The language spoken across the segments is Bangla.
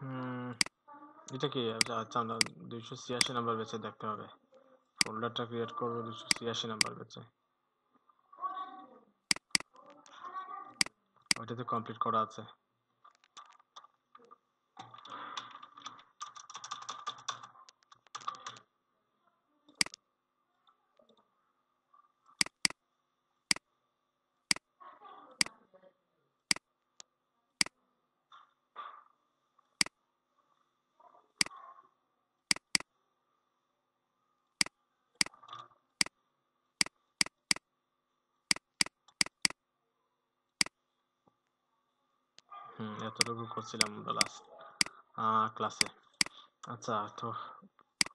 হুম, এটা কি? আচ্ছা, আমরা 286 নাম্বার বেচে দেখতে হবে। ফোল্ডারটা ক্রিয়েট করবো 286 নাম্বার বেচে। ওইটাতে কমপ্লিট করা আছে। এতটুকু করছিলাম আমরা লাস্ট ক্লাসে। আচ্ছা, তো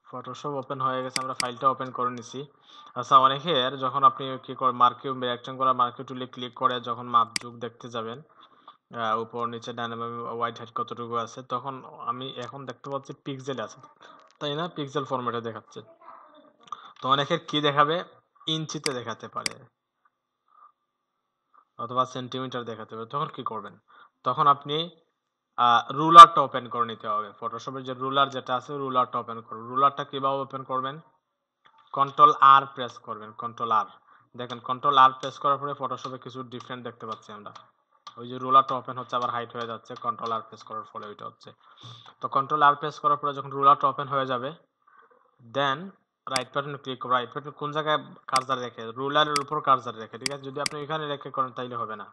ফটোশপ ওপেন হয়ে গেছে, আমরা ফাইলটা ওপেন করে নিছি। আচ্ছা, অনেকের যখন আপনি কি করে মার্কিউ রেক্টেঙ্গুলার মার্কিউ টুলে ক্লিক করে যখন মাপ যুগ দেখতে যাবেন, উপর নিচে ডানে বামে হোয়াইট হাইট কতটুকু আছে, তখন আমি এখন দেখতে পাচ্ছি পিক্সেল আছে, তাই না? পিক্সেল ফরম্যাটে দেখাচ্ছে। তো অনেকের কি দেখাবে, ইঞ্চিতে দেখাতে পারে অথবা সেন্টিমিটার দেখাতে পারে। তখন কি করবেন? তখন আপনি রুলারটা ওপেন করে নিতে হবে। ফটোশপের যে রুলার যেটা আছে, রুলারটা ওপেন করুন। রুলারটা কিভাবে ওপেন করবেন? কন্ট্রোল আর প্রেস করবেন, কন্ট্রোল আর। দেখেন, কন্ট্রোল আর প্রেস করার পরে ফটোশপে কিছু ডিফারেন্ট দেখতে পাচ্ছি আমরা। ওই যে রুলারটা ওপেন হচ্ছে, আবার হাইট হয়ে যাচ্ছে, কন্ট্রোল আর প্রেস করার ফলে ওইটা হচ্ছে। তো কন্ট্রোল আর প্রেস করার পরে যখন রুলারটা ওপেন হয়ে যাবে, দেন রাইট বাটনে ক্লিক করব। রাইট বাটন কোন জায়গায় কার্সার রেখে? রুলারের উপর কার্সার রেখে, ঠিক আছে? যদি আপনি এখানে রেখে করেন তাইলে হবে না।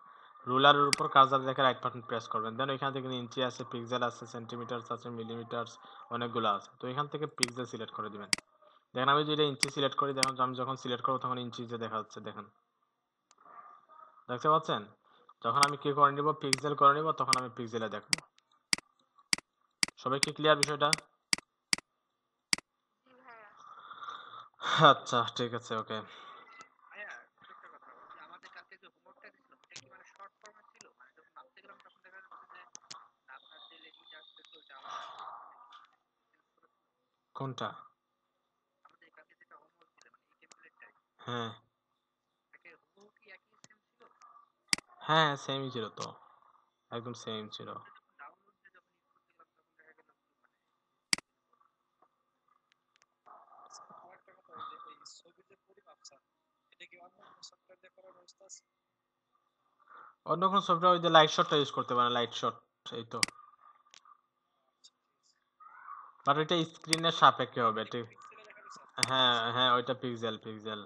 রুলারের উপর কার্সার রেখে রাইট বাটন প্রেস করবেন। দেন এখান থেকে ইঞ্চি আছে, পিক্সেল আছে, সেন্টিমিটারস আছে, মিলিমিটারস, অনেকগুলো আছে। তো এখান থেকে পিক্সেল সিলেক্ট করে দিবেন। দেখেন, আমি যদি ইঞ্চি সিলেক্ট করি, দেখুন আমি যখন সিলেক্ট করবো তখন ইঞ্চিতে দেখা যাচ্ছে। দেখেন, দেখতে পাচ্ছেন? যখন আমি কি করে নিব, পিক্সেল করে নিব, তখন আমি পিক্সেলে দেখবো। সবাই কি ক্লিয়ার বিষয়টা? আচ্ছা, ঠিক আছে, ওকে। কোনটা? হ্যাঁ, হ্যাঁ, সেমই ছিল তো, একদম সেম ছিল। অন্য কোনো সফটওয়্যার, ওই যে লাইট শটটা ইউজ করতে পারেন, লাইট শট। এই তো, বাট ওইটা স্ক্রিনের সাপেক্ষে হবে, ঠিক? হ্যাঁ, হ্যাঁ, ওইটা পিক্সেল, পিক্সেল।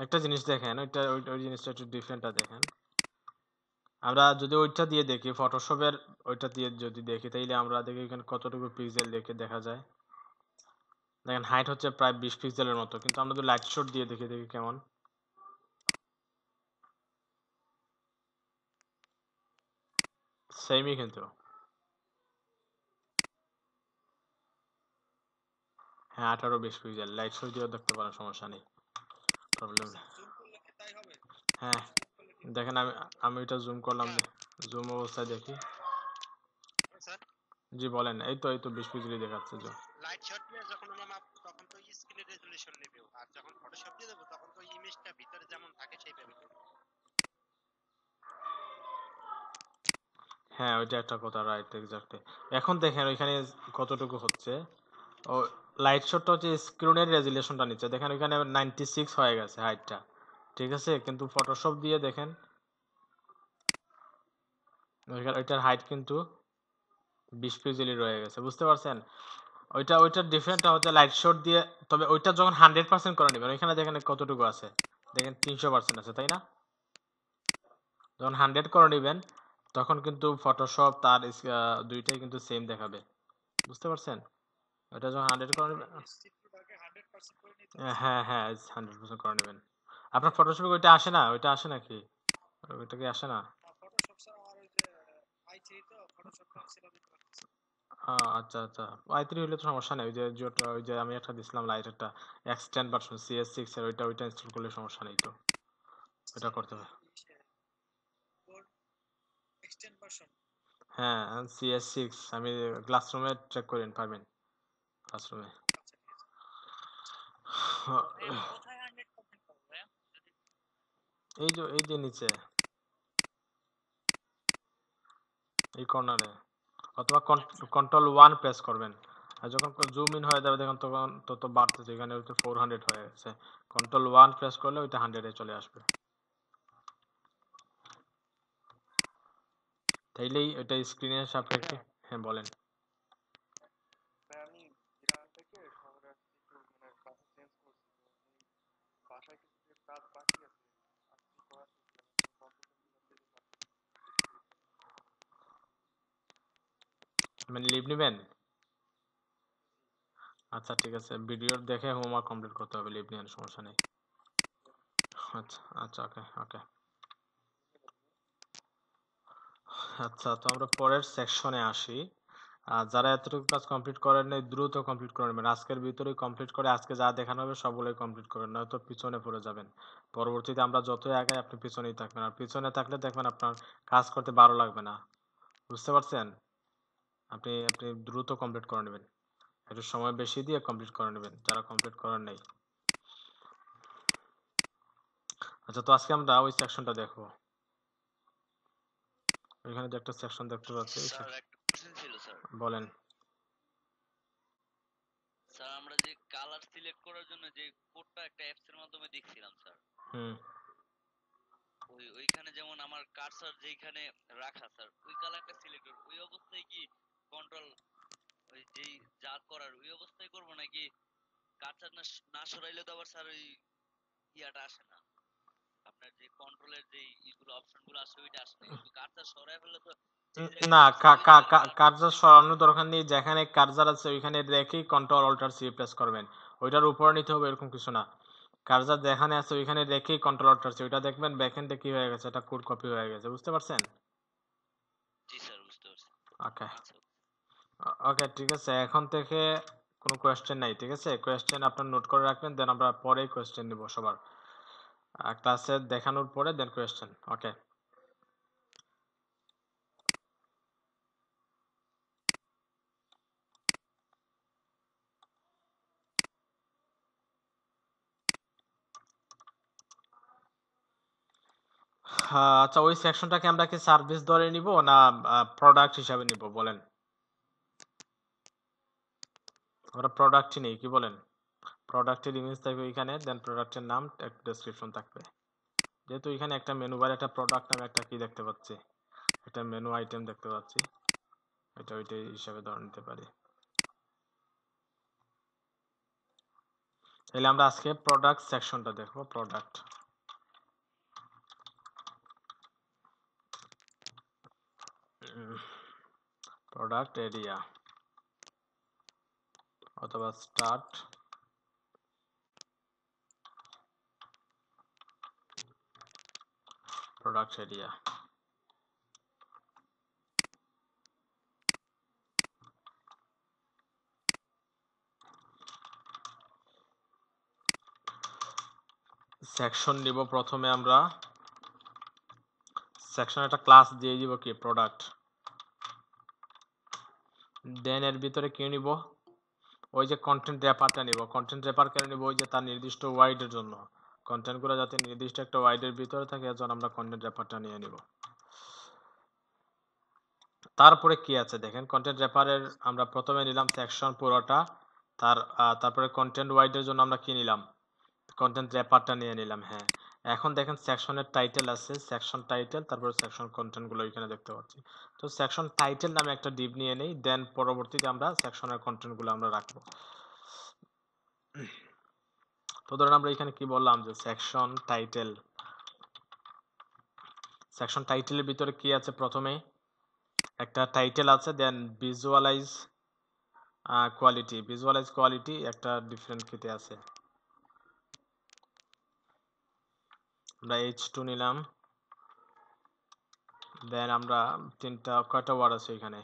একটা জিনিস দেখেন, ওইটা ওই জিনিসটা একটু ডিফারেন্টটা দেখেন। আমরা যদি ওইটা দিয়ে দেখি, ফটোশপের ওইটা দিয়ে যদি দেখি, তাইলে আমরা দেখি এখানে কতটুকু পিক্সেল দেখে দেখা যায়। দেখেন, হাইট হচ্ছে প্রায় 20 পিক্সেলের মতো, কিন্তু আমরা যদি লাইট শট দিয়ে দেখি, দেখি কেমন। সেমই কিন্তু। হ্যাঁ, 18-20 পিক্সেল। লাইট শট দিয়েও দেখতে পারেন, সমস্যা নেই, প্রবলেম নেই। হ্যাঁ, দেখেন, আমি আমি এটা জুম করলাম, জুম অবস্থায় দেখি। জি বলেন। এই তো 20 পিক্সেলই দেখাচ্ছে জুম। হ্যাঁ, ওইটা একটা কথা, রাইট, এক্স্যাক্টলি। এখন দেখেন ওইখানে কতটুকু হচ্ছে। ও, লাইট শটটা হচ্ছে স্ক্রিনের রেজুলেশনটা নিচ্ছে। দেখেন ওইখানে 96 হয়ে গেছে হাইটটা, ঠিক আছে? কিন্তু ফটোশপ দিয়ে দেখেন, ওইটার হাইট কিন্তু 20 পিক্সেলই রয়ে গেছে, বুঝতে পারছেন? ওইটার ডিফারেন্টটা হচ্ছে লাইট শট দিয়ে। তবে ওইটা যখন 100% করে নেবেন, ওইখানে দেখেন কতটুকু আছে, দেখেন 300% আছে, তাই না? যখন 100 করে নেবেন, তখন কিন্তু ফটোশপ তার দুইটাই কিন্তু সেম দেখাবে, বুঝতে পারছেন? ওটা যখন 100 করে নেবেন, হ্যাঁ, হ্যাঁ, 100% করে নেবেন। আপনার ফটোশপে ওইটা আসে না? ওইটা আসে নাকি? ওইটা কি আসে না? আচ্ছা, আচ্ছা। i3 হলে তো সমস্যা নেই। ওই যে আমি একটা দিছিলাম লাইট, একটা এক্সটেন্ড ভার্সন CS6 এর, ওইটা ইনস্টল করলে সমস্যা নেই তো। ওইটা করতে হবে। হ্যাঁ, CS6 আমি ক্লাসরুমে চেক করে পারবেন, ক্লাসরুমে। এই যে নিচে, এই কর্নারে, অথবা আচ্ছা কন্ট্রোল 1 প্রেস করবেন। আর যখন জুম ইন হয়ে যাবে দেখুন তখন তত বাড়তেছে, এখানে হচ্ছে 400 হয়ে গেছে। কন্ট্রোল 1 প্রেস করলে ওইটা 100 এ চলে আসবে। তাইলেই এটা স্ক্রিনের সাপেক্ষে। ভাইয়া হ্যাঁ বলেন। ভাই আমি গ্রাম থেকে শহরে আসছি, একটু মানে বাসা চেঞ্জ করছি, তো এই বাসায় কিছু যে কাজ বাকি আছে আসছি করার চেষ্টা, তো কতক্ষণ কি করতে পারবো একটু। মানে লিভ নেবেন? আচ্ছা ঠিক আছে, ভিডিও দেখে হোমওয়ার্ক কমপ্লিট করতে হবে, লিভ নেন, সমস্যা নেই। আচ্ছা আচ্ছা, ওকে ওকে। আচ্ছা, তো আমরা পরের সেকশনে আসি। যারা এতটুকু কাজ কমপ্লিট করেন নাই দ্রুত কমপ্লিট করে নেবেন, আজকের ভিতরেই কমপ্লিট করে আজকে যা দেখানো হবে সবগুলোই কমপ্লিট করেন, নয়তো পিছনে পড়ে যাবেন। পরবর্তীতে আমরা যতই আগাই আপনি পিছনেই থাকবেন, আর পিছনে থাকলে দেখবেন আপনার কাজ করতে ভালো লাগবে না। বুঝতে পারছেন? আপনি আপনি দ্রুত কমপ্লিট করে নেবেন, একটু সময় বেশি দিয়ে কমপ্লিট করে নেবেন যারা কমপ্লিট করেন নাই। আচ্ছা, তো আজকে আমরা ওই সেকশনটা দেখবো। ওইখানে যে একটা সেকশন দেখতে পাচ্ছি, ওই স্যার, সেকশন। একটা কোশ্চেন ছিল স্যার। বলেন। স্যার আমরা যে কালার সিলেক্ট করার জন্য যে কোডটা একটা অ্যাপস এর মাধ্যমে দেখছিলাম স্যার, হুম। ওইখানে যেমন আমার কার্সার যেখানে রাখা স্যার, ওই কালারটা সিলেক্ট করব, ওই অবস্থায় কি কন্ট্রোল ওই যেই যা করার ওই অবস্থায় করব, নাকি কার্সার না না সরাইলে তো আবার স্যার ওই ইয়াটা আসে না, আপনার যে কন্ট্রোলের যে ইগুলো অপশন গুলো আসে ওইটা আসে না, কিন্তু কার্সার সরাই ফেললে তো যে জায়গায় না, রাখছি ওই জায়গার কালারটা কার্সার সরানোর দরকার নেই, যেখানে কার্সার আছে ওইখানে রেখেই কন্ট্রোল অল্টার সি প্রেস করবেন। ওইটার উপরে নিতে হবে এরকম কিছু না, কার্সার যেখানে আছে ওইখানে রেখেই কন্ট্রোল অল্টার সি, ওইটা দেখবেন ব্যাকএন্ডে কি হয়ে গেছে, এটা কোড কপি হয়ে গেছে। বুঝতে পারছেন? জি স্যার, বুঝতে পারছি। ওকে আচ্ছা ওকে, ঠিক আছে, এখন থেকে কোনো কোয়েশ্চেন নাই, ঠিক আছে? কোয়েশ্চেন আপনার নোট করে রাখবেন, দেন আমরা পরেই কোয়েশ্চেন নিব সবার ক্লাসে দেখানোর পরে, দেন কোয়েশ্চেন। ওকে। আচ্ছা, ওই সেকশনটাকে আমরা কি সার্ভিস ধরে নিব না প্রোডাক্ট হিসাবে নিব বলেন? আমরা প্রোডাক্টই নেই, কি বলেন? প্রোডাক্টের ইমেজ থাকবে এখানে, দেন প্রোডাক্টের নাম, একটা ডেসক্রিপশন থাকবে। যেহেতু এখানে একটা মেনু বার, একটা প্রোডাক্ট নামে একটা কি দেখতে পাচ্ছি, একটা মেনু আইটেম দেখতে পাচ্ছি, এটা ওইটাই হিসাবে ধরে নিতে পারি। তাহলে আমরা আজকে প্রোডাক্ট সেকশনটা দেখবো। প্রোডাক্ট, প্রোডাক্ট এরিয়া অথবা স্টার্ট প্রোডাক্ট এরিয়া। সেকশন নিব প্রথমে আমরা, সেকশন একটা ক্লাস দিয়ে দিব কি প্রোডাক্ট, দেন এর ভিতরে কি নিব, ওই যে কন্টেন্ট র্যাপারটা নিব। কন্টেন্ট র্যাপার কেন নিব? ওই যে তার নির্দিষ্ট ওয়াইডের জন্য, কন্টেন্টগুলো যাতে নির্দিষ্ট একটা ওয়াইডের ভিতরে থাকে এজন্য আমরা কন্টেন্ট র্যাপারটা নিয়ে নিব। তারপরে কি আছে দেখেন, কন্টেন্ট র্যাপারের আমরা প্রথমে নিলাম সেকশন পুরোটা, তারপরে কন্টেন্ট ওয়াইডের জন্য আমরা কি নিলাম, কন্টেন্ট র্যাপারটা নিয়ে নিলাম। হ্যাঁ, এখন দেখেন সেকশনের টাইটেল আছে, সেকশন টাইটেল, তারপরে সেকশন কন্টেন্ট গুলো এখানে দেখতে পাচ্ছি। তো সেকশন টাইটেল নামে একটা ডিভ নিয়ে নেই, দেন পরবর্তীতে আমরা সেকশনের কন্টেন্ট গুলো আমরা রাখবো। তো ধরেন আমরা এখানে কি বললাম যে সেকশন টাইটেল, সেকশন টাইটেলের ভিতরে কি আছে, প্রথমে একটা টাইটেল আছে, দেন ভিজুয়ালাইজ কোয়ালিটি, ভিজুয়ালাইজ কোয়ালিটি একটা ডিফারেন্ট কিতে আছে, আমরা H2 নিলাম, দেন আমরা তিনটা কয়টা ওয়ার্ড আছে এখানে,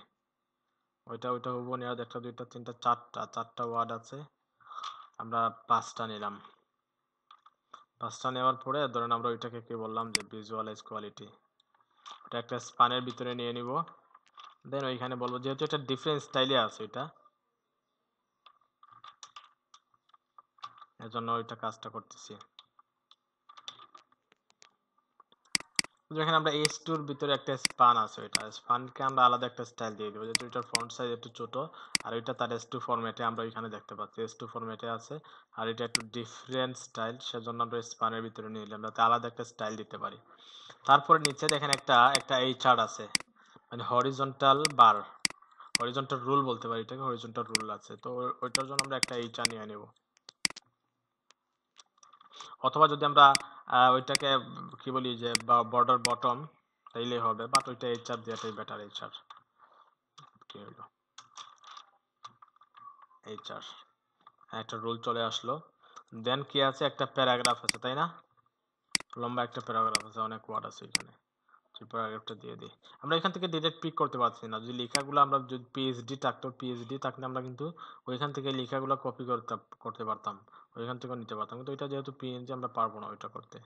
ওইটা ওইটা হবো নেওয়া, একটা দুইটা তিনটা চারটা ওয়ার্ড আছে, আমরা পাঁচটা নিলাম। পাঁচটা নেওয়ার পরে ধরেন আমরা ওইটাকে কি বললাম যে ভিজুয়ালাইজ কোয়ালিটি, ওটা একটা স্পানের ভিতরে নিয়ে নিব, দেন ওইখানে বলবো যেহেতু এটা ডিফারেন্ট স্টাইলে আছে এটা, এজন্য ওইটা কাজটা করতেছি। যেখানে আমরা H2 এর ভিতরে একটা স্পান আছে, ওইটা স্পানকে আমরা আলাদা একটা স্টাইল দিয়ে দেবো, যেহেতু এটার ফন্ট সাইজ একটু ছোট আর ওইটা তার S2 ফরম্যাটে আমরা এখানে দেখতে পাচ্ছি, S2 ফরম্যাটে আছে আর এটা একটু ডিফারেন্ট স্টাইল, সেজন্য আমরা স্পানের ভিতরে নিয়ে নিলাম যাতে আলাদা একটা স্টাইল দিতে পারি। তারপরে নিচে দেখেন একটা এইচআর আছে, মানে হরিজন্টাল বার, হরিজন্টাল রুল বলতে পারি এটাকে, হরিজন্টাল রুল আছে, তো ওইটার জন্য আমরা একটা এইচআর নিয়ে নেব। অথবা যদি আমরা ওইটাকে কি বলি যে বর্ডার বটম তাইলে হবে, বাট ওইটা এইচআর দেওয়াটাই বেটার। এইচআর কি হলো, এইচআর একটা রুল চলে আসলো। দেন কি আছে, একটা প্যারাগ্রাফ আছে তাই না, লম্বা একটা প্যারাগ্রাফ আছে, অনেক ওয়ার্ড আছে এখানে, প্যারাগ্রাফটা দিয়ে দিই। আমরা এখান থেকে ডিরেক্ট পিক করতে পারছি না, যদি লেখাগুলো আমরা যদি পিএইচডি থাকতো, পিএইচডি থাকলে আমরা কিন্তু ওইখান থেকে লেখাগুলো কপি করতে পারতাম, ওইখান থেকে নিতে পারতাম, কিন্তু ওইটা যেহেতু পিএনজি আমরা পারবো না ওইটা করতে।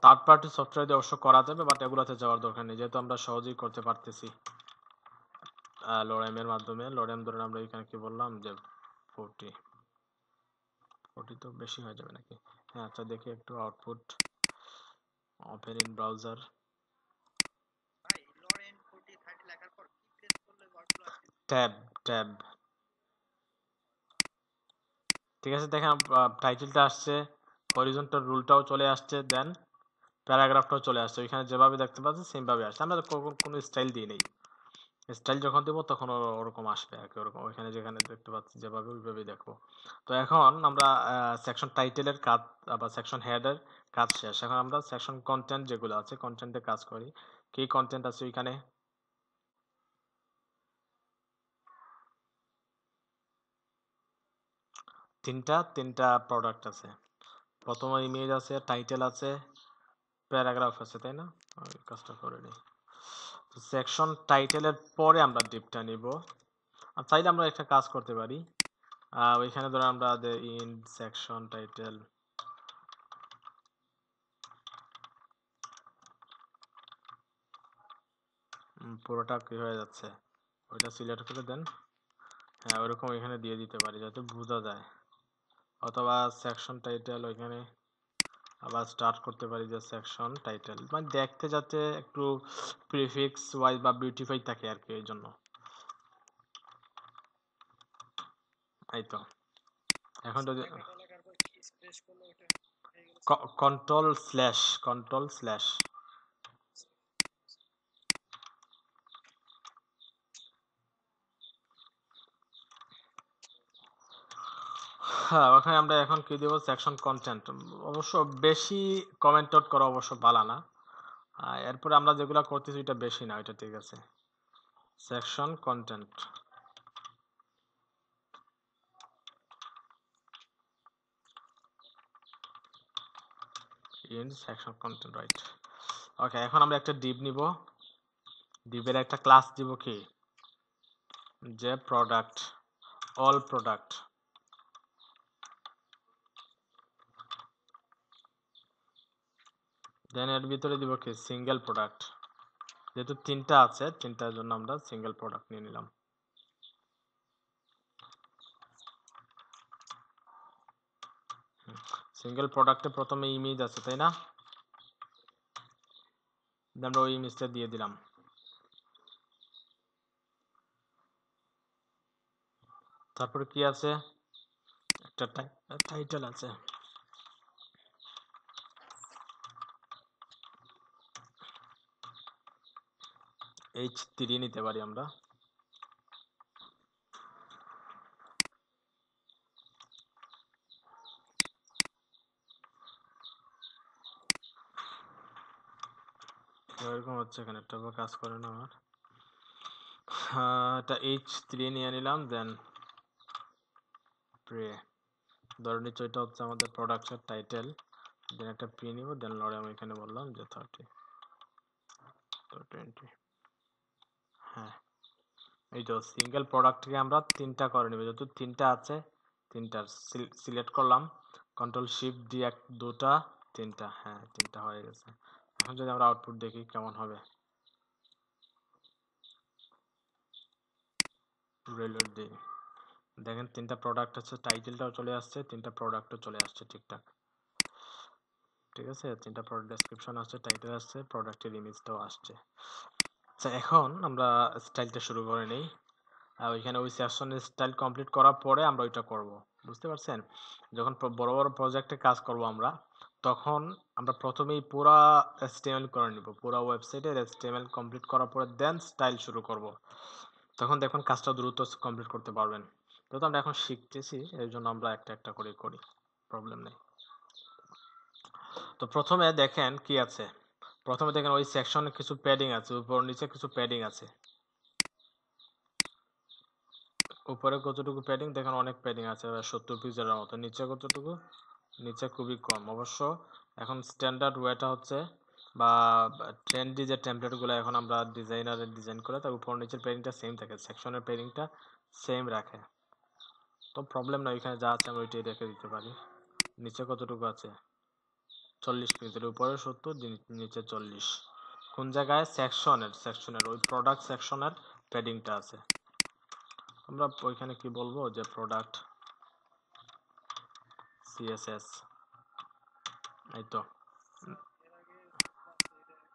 থার্ড পার্টি সফটওয়্যার দিয়ে অবশ্য করা যাবে, বাট এগুলোতে যাওয়ার দরকার নেই, যেহেতু আমরা সহজেই করতে পারতেছি লরেম এর মাধ্যমে। লরেম ধরেন আমরা এখানে কি বললাম যে 40 তো বেশি হয়ে যাবে নাকি? হ্যাঁ আচ্ছা, দেখি একটু আউটপুট, ওপেন ইন ব্রাউজার। ভাই লরেন 40 30 লেখার পর কি প্রেস করলে ওয়ার্কফ্লো আসে? ট্যাব, ট্যাব, ঠিক আছে। দেখেন টাইটেলটা আসছে, হরিজন্টাল রুলটাও চলে আসছে, দেন প্যারাগ্রাফটাও চলে আসছে, ওইখানে যেভাবে দেখতে পাচ্ছি সেম ভাবে আসছে, আমরা কোনো স্টাইল দিই নেই, স্টাইল যখন দেবো তখন ওরকম আসবে আর কি, ওরকম ওইখানে যেখানে দেখতে পাচ্ছি যেভাবে ওইভাবেই দেখবো। তো এখন আমরা সেকশন টাইটেলের কাজ বা সেকশন হেডের কাজ শেষ, এখন আমরা সেকশন কন্টেন্ট যেগুলো আছে কন্টেন্টে কাজ করি। কি কন্টেন্ট আছে ওইখানে? তিনটা প্রোডাক্ট আছে, প্রথমে ইমেজ আছে, টাইটেল আছে, প্যারাগ্রাফ আছে তাই না? আমি কাজটা করে নিই। সেকশন টাইটেলের পরে আমরা ডিপটা নিব, আর চাইলে আমরা একটা কাজ করতে পারি, ওইখানে ধরো আমরা ইন সেকশন টাইটেল পুরোটা কি হয়ে যাচ্ছে, ওইটা সিলেক্ট করে দেন, হ্যাঁ ওইরকম এখানে দিয়ে দিতে পারি যাতে বোঝা যায়, অথবা সেকশন টাইটেল ওইখানে আবার স্টার্ট করতে পারি যে সেকশন টাইটেল, মানে দেখতে যাতে একটু প্রিফিক্স ওয়াইজ বা বিউটিফাই থাকে আর কি, এই জন্য। এই তো এখন যদি লেখাটা লেখার পর কি প্রেস করলে ওটা হয়ে গেল? কন্ট্রোল স্ল্যাশ, হ্যাঁ ওখানে আমরা এখন কি দেবো, সেকশন কন্টেন্ট। অবশ্য বেশি কমেন্ট আউট করা অবশ্য ভালো না, এরপরে আমরা যেগুলো করতেছি এটা বেশি না, এটা ঠিক আছে। Section content, in section content, right. Okay, এখন আমরা একটা ডিভ নিব, ডিভের একটা ক্লাস দিব কি, যে প্রোডাক্ট, অল প্রোডাক্ট, দেন এর ভিতরে দিব কি সিঙ্গেল প্রোডাক্ট, যেহেতু তিনটা আছে তিনটার জন্য আমরা সিঙ্গেল প্রোডাক্ট নিয়ে নিলাম। সিঙ্গেল প্রোডাক্টে প্রথমে ইমেজ আছে তাই না, আমরা ওই ইমেজটা দিয়ে দিলাম। তারপরে কি আছে, একটা টাইটেল আছে, H3 নিতে পারি আমরা, এরকম হচ্ছে এখানে একটা কাজ করে না আমার, এটা H3 নিয়ে নিলাম, দেন প্রে, ধরে নিচ্ছি ওইটা হচ্ছে আমাদের প্রোডাক্টের টাইটেল, দেন একটা পি নিব, দেন লরে আমি এখানে বললাম যে 30 তো 20, হ্যাঁ এই তো সিঙ্গেল প্রোডাক্টকে আমরা তিনটা করে নিব, যেহেতু তিনটা আছে তিনটা সিলেক্ট করলাম, কন্ট্রোল শিফট দিয়ে দুটা তিনটা, হ্যাঁ তিনটা হয়ে গেছে। এখন যদি আমরা আউটপুট দেখি কেমন হবে, রিলোড দিই, দেখেন তিনটা প্রোডাক্ট আছে, টাইটেলটাও চলে আসছে, তিনটা প্রোডাক্টও চলে আসছে ঠিকঠাক। ঠিক আছে, 3টা প্রোডাক্ট ডেসক্রিপশন আসছে, টাইটেল আসছে, প্রোডাক্টের ইমেজটাও আসছে। আচ্ছা, এখন আমরা স্টাইলটা শুরু করে নেই। ওইখানে ওই সেকশনের স্টাইল কমপ্লিট করার পরে আমরা ওইটা করব, বুঝতে পারছেন? যখন বড় বড় প্রজেক্টে কাজ করব আমরা, তখন আমরা প্রথমেই পুরা HTML করে নিব, পুরা ওয়েবসাইটের HTML কমপ্লিট করার পরে দেন স্টাইল শুরু করব। তখন দেখুন কাজটা দ্রুত কমপ্লিট করতে পারবেন। তো আমরা এখন শিখতেছি, এর জন্য আমরা একটা একটা করে করি, প্রবলেম নেই। তো প্রথমে দেখেন কি আছে, প্রথমে দেখেন ওই সেকশনে কিছু প্যাডিং আছে, উপর নিচে কিছু প্যাডিং আছে। উপরে কতটুকু প্যাডিং দেখেন, অনেক প্যাডিং আছে, 70 পিক্সেলের মতো। নিচে কতটুকু, নিচে খুবই কম অবশ্য। এখন স্ট্যান্ডার্ড ওয়েটা হচ্ছে বা ট্রেন্ডি যে টেমপ্লেটগুলো এখন আমরা ডিজাইনারে ডিজাইন করে, তার উপর নিচের প্যাডিংটা সেম থাকে, সেকশনের প্যাডিংটা সেম রাখে। তো প্রবলেম না, এখানে যা আছে আমরা ওইটাই রেখে দিতে পারি। নিচে কতটুকু আছে, 40 পিক্সেল, উপরে 70, নিচে 40। কোন জায়গায়, সেকশনের ওই প্রোডাক্ট সেকশনের প্যাডিংটা আছে। আমরা ওইখানে কি বলবো, যে প্রোডাক্ট CSS, এই তো। এর আগে ক্লাসে এটা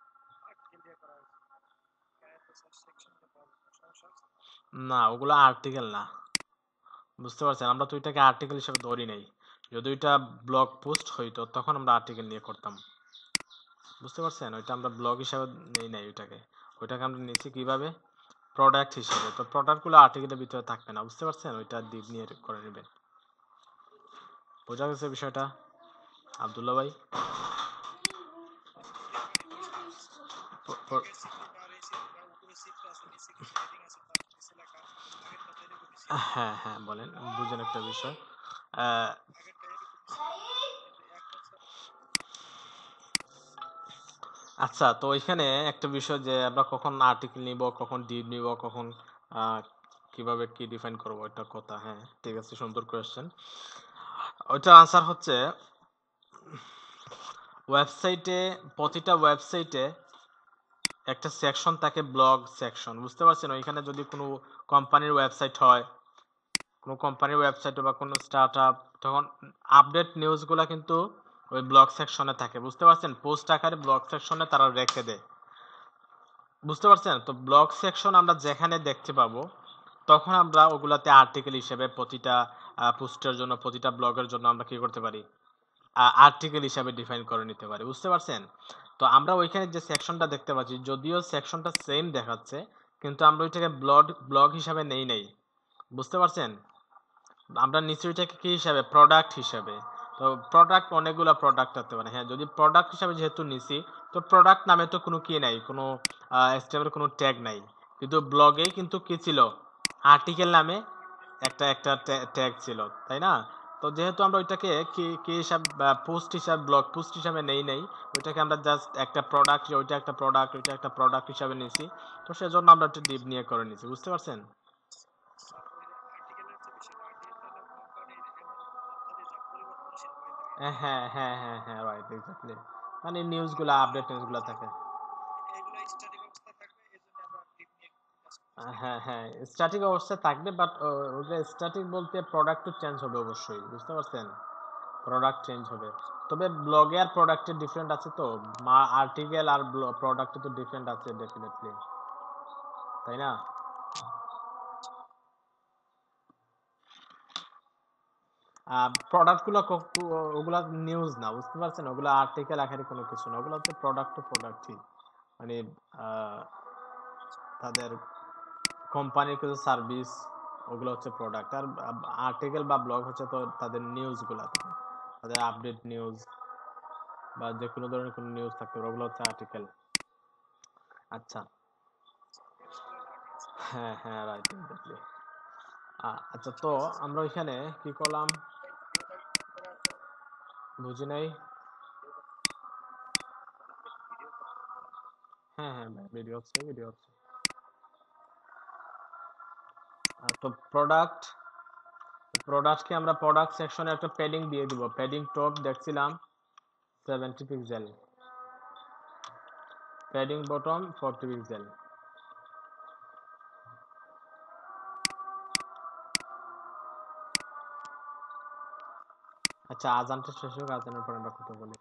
আর্টিকেল দিয়ে করা হয়েছে, এখানে তো স্যার সেকশনটা পাবো, সমস্যা হচ্ছে। না, ওগুলো আর্টিকেল না, বুঝতে পারছেন? আমরা তো ওইটাকে আর্টিকেল হিসেবে ধরি নাই। যদি ওইটা ব্লগ পোস্ট হইতো তখন আমরা আর্টিকেল নিয়ে করতাম, বুঝতে পারছেন? ওইটা আমরা ব্লগ হিসাবে নেই নাই, ওইটাকে আমরা নিয়েছি কিভাবে, প্রোডাক্ট হিসেবে। তো প্রোডাক্টগুলো আর্টিকেলের ভিতরে থাকবে না, বুঝতে পারছেন? ওইটা দিক নিয়ে করে নেবেন। বোঝা গেছে বিষয়টা আব্দুল্লাহ ভাই? ক্লিয়ার হয়নি বুঝতে পারছি। প- প- আগের চিত্রটা আর এই চিত্রটা, উপরে চিত্র আছে, নিচে কিছু হেডিং আছে, তার নিচে লেখা। আগেরটা তো এরকমই ছিল, হ্যাঁ হ্যাঁ, বলেন, বুঝেন একটা বিষয়। আহ, আগেরটা এরকমই ছিল, কিন্তু এখন স্যার আচ্ছা, তো এখানে একটা বিষয়, যে আমরা কখন আর্টিকেল নিব, কখন ডিভ নিব, কখন আহ, কিভাবে কি ডিফাইন করব, এটা কথা। হ্যাঁ, ঠিক আছে, সুন্দর কোয়েশ্চেন। ওইটার আনসার হচ্ছে, ওয়েবসাইটে, প্রতিটা ওয়েবসাইটে একটা সেকশন থাকে, ব্লগ সেকশন, বুঝতে পারছেন? ওইখানে যদি কোনো কোম্পানির ওয়েবসাইট হয়, কোনো কোম্পানির ওয়েবসাইট বা কোনো স্টার্টআপ, তখন আপডেট নিউজগুলো কিন্তু ওই ব্লগ সেকশনে থাকে, বুঝতে পারছেন? পোস্ট আকারে ব্লগ সেকশনে তারা রেখে দেয়, বুঝতে পারছেন? তো ব্লগ সেকশন আমরা যেখানে দেখতে পাবো, তখন আমরা ওগুলাতে আর্টিকেল হিসেবে প্রতিটা পোস্টের জন্য, প্রতিটা ব্লগের জন্য আমরা কি করতে পারি, আর্টিকেল হিসাবে ডিফাইন করে নিতে পারি, বুঝতে পারছেন? তো আমরা ওইখানে যে সেকশনটা দেখতে পাচ্ছি, যদিও সেকশনটা সেম দেখাচ্ছে, কিন্তু আমরা ওইটাকে ব্লগ হিসাবে নেই নাই, বুঝতে পারছেন? আমরা নিচে ওইটাকে কি হিসাবে, প্রোডাক্ট হিসাবে। তো প্রোডাক্ট, অনেকগুলো প্রোডাক্ট থাকতে পারে। হ্যাঁ, যদি প্রোডাক্ট হিসাবে যেহেতু নিছি, তো প্রোডাক্ট নামে তো কোনো কি নাই, কোনো স্টেমের কোনো ট্যাগ নাই। কিন্তু ব্লগেই কিন্তু কি ছিল, আর্টিকেল নামে একটা একটা ট্যাগ ছিল, তাই না? তো যেহেতু আমরা ওইটাকে কি কি হিসাবে, পোস্ট হিসাবে, ব্লগ পোস্ট হিসাবে নেই নেই, ওইটাকে আমরা জাস্ট একটা প্রোডাক্ট, ওইটা একটা প্রোডাক্ট, ওইটা একটা প্রোডাক্ট হিসাবে নিছি। তো সেজন্য আমরা একটা ডিপ নিয়ে করে নিছি, বুঝতে পারছেন? স্যার ওই আর্টিকেলের যে বিষয়টা, আর্টিকেলটা হলো কোম্পানির এমন তথ্য দিয়ে যা পরিবর্তনশীল হয়ে থাকে, হ্যাঁ হ্যাঁ হ্যাঁ হ্যাঁ, রাইট, এক্স্যাক্টলি। মানে নিউজগুলো, এগুলা আপডেট নিউজগুলো থাকে। এগুলা স্ট্যাটিক অবস্থায় থাকবে, এই জন্য আমরা ক্লিক নিয়ে কাজ করতেছি, তাই না? হ্যাঁ হ্যাঁ, স্ট্যাটিক অবস্থায় থাকবে, বাট ওটা স্ট্যাটিক বলতে প্রোডাক্ট তো চেঞ্জ হবে অবশ্যই, বুঝতে পারছেন? প্রোডাক্ট চেঞ্জ হবে। তবে ব্লগে আর প্রোডাক্টের ডিফারেন্ট আছে তো, আর্টিকেল আর প্রোডাক্টে তো ডিফারেন্ট আছে ডেফিনেটলি, তাই না? প্রোডাক্টগুলো ওগুলা নিউজ না, বুঝতে পারছেন? ওগুলো আর্টিকেল আকারে কোনো কিছু না, ওগুলো হচ্ছে প্রোডাক্ট তো প্রোডাক্টই, মানে আহ, তাদের কোম্পানির কিছু সার্ভিস, ওগুলো হচ্ছে প্রোডাক্ট। আর আর্টিকেল বা ব্লগ হচ্ছে তো তাদের নিউজগুলো, তাদের আপডেট নিউজ বা যে কোনো ধরনের কোনো নিউজ থাকতে পারে, ওগুলো হচ্ছে আর্টিকেল। আচ্ছা, নিউজ গুলো হলো আর্টিকেল। হ্যাঁ হ্যাঁ, রাইট, এক্স্যাক্টলি। আচ্ছা, তো আমরা ওইখানে কি করলাম, বুঝি নাই। হ্যাঁ হ্যাঁ, ভিডিও হচ্ছে, ভিডিও হচ্ছে। তো প্রোডাক্টকে আমরা প্রোডাক্ট সেকশনে একটা প্যাডিং দিয়ে দিব, প্যাডিং টপ দেখছিলাম 70 পিক্সেল, প্যাডিং বটম 40 পিক্সেল। আচ্ছা, আজানটা শেষ হোক, আজানের পর আমরা কথা বলি।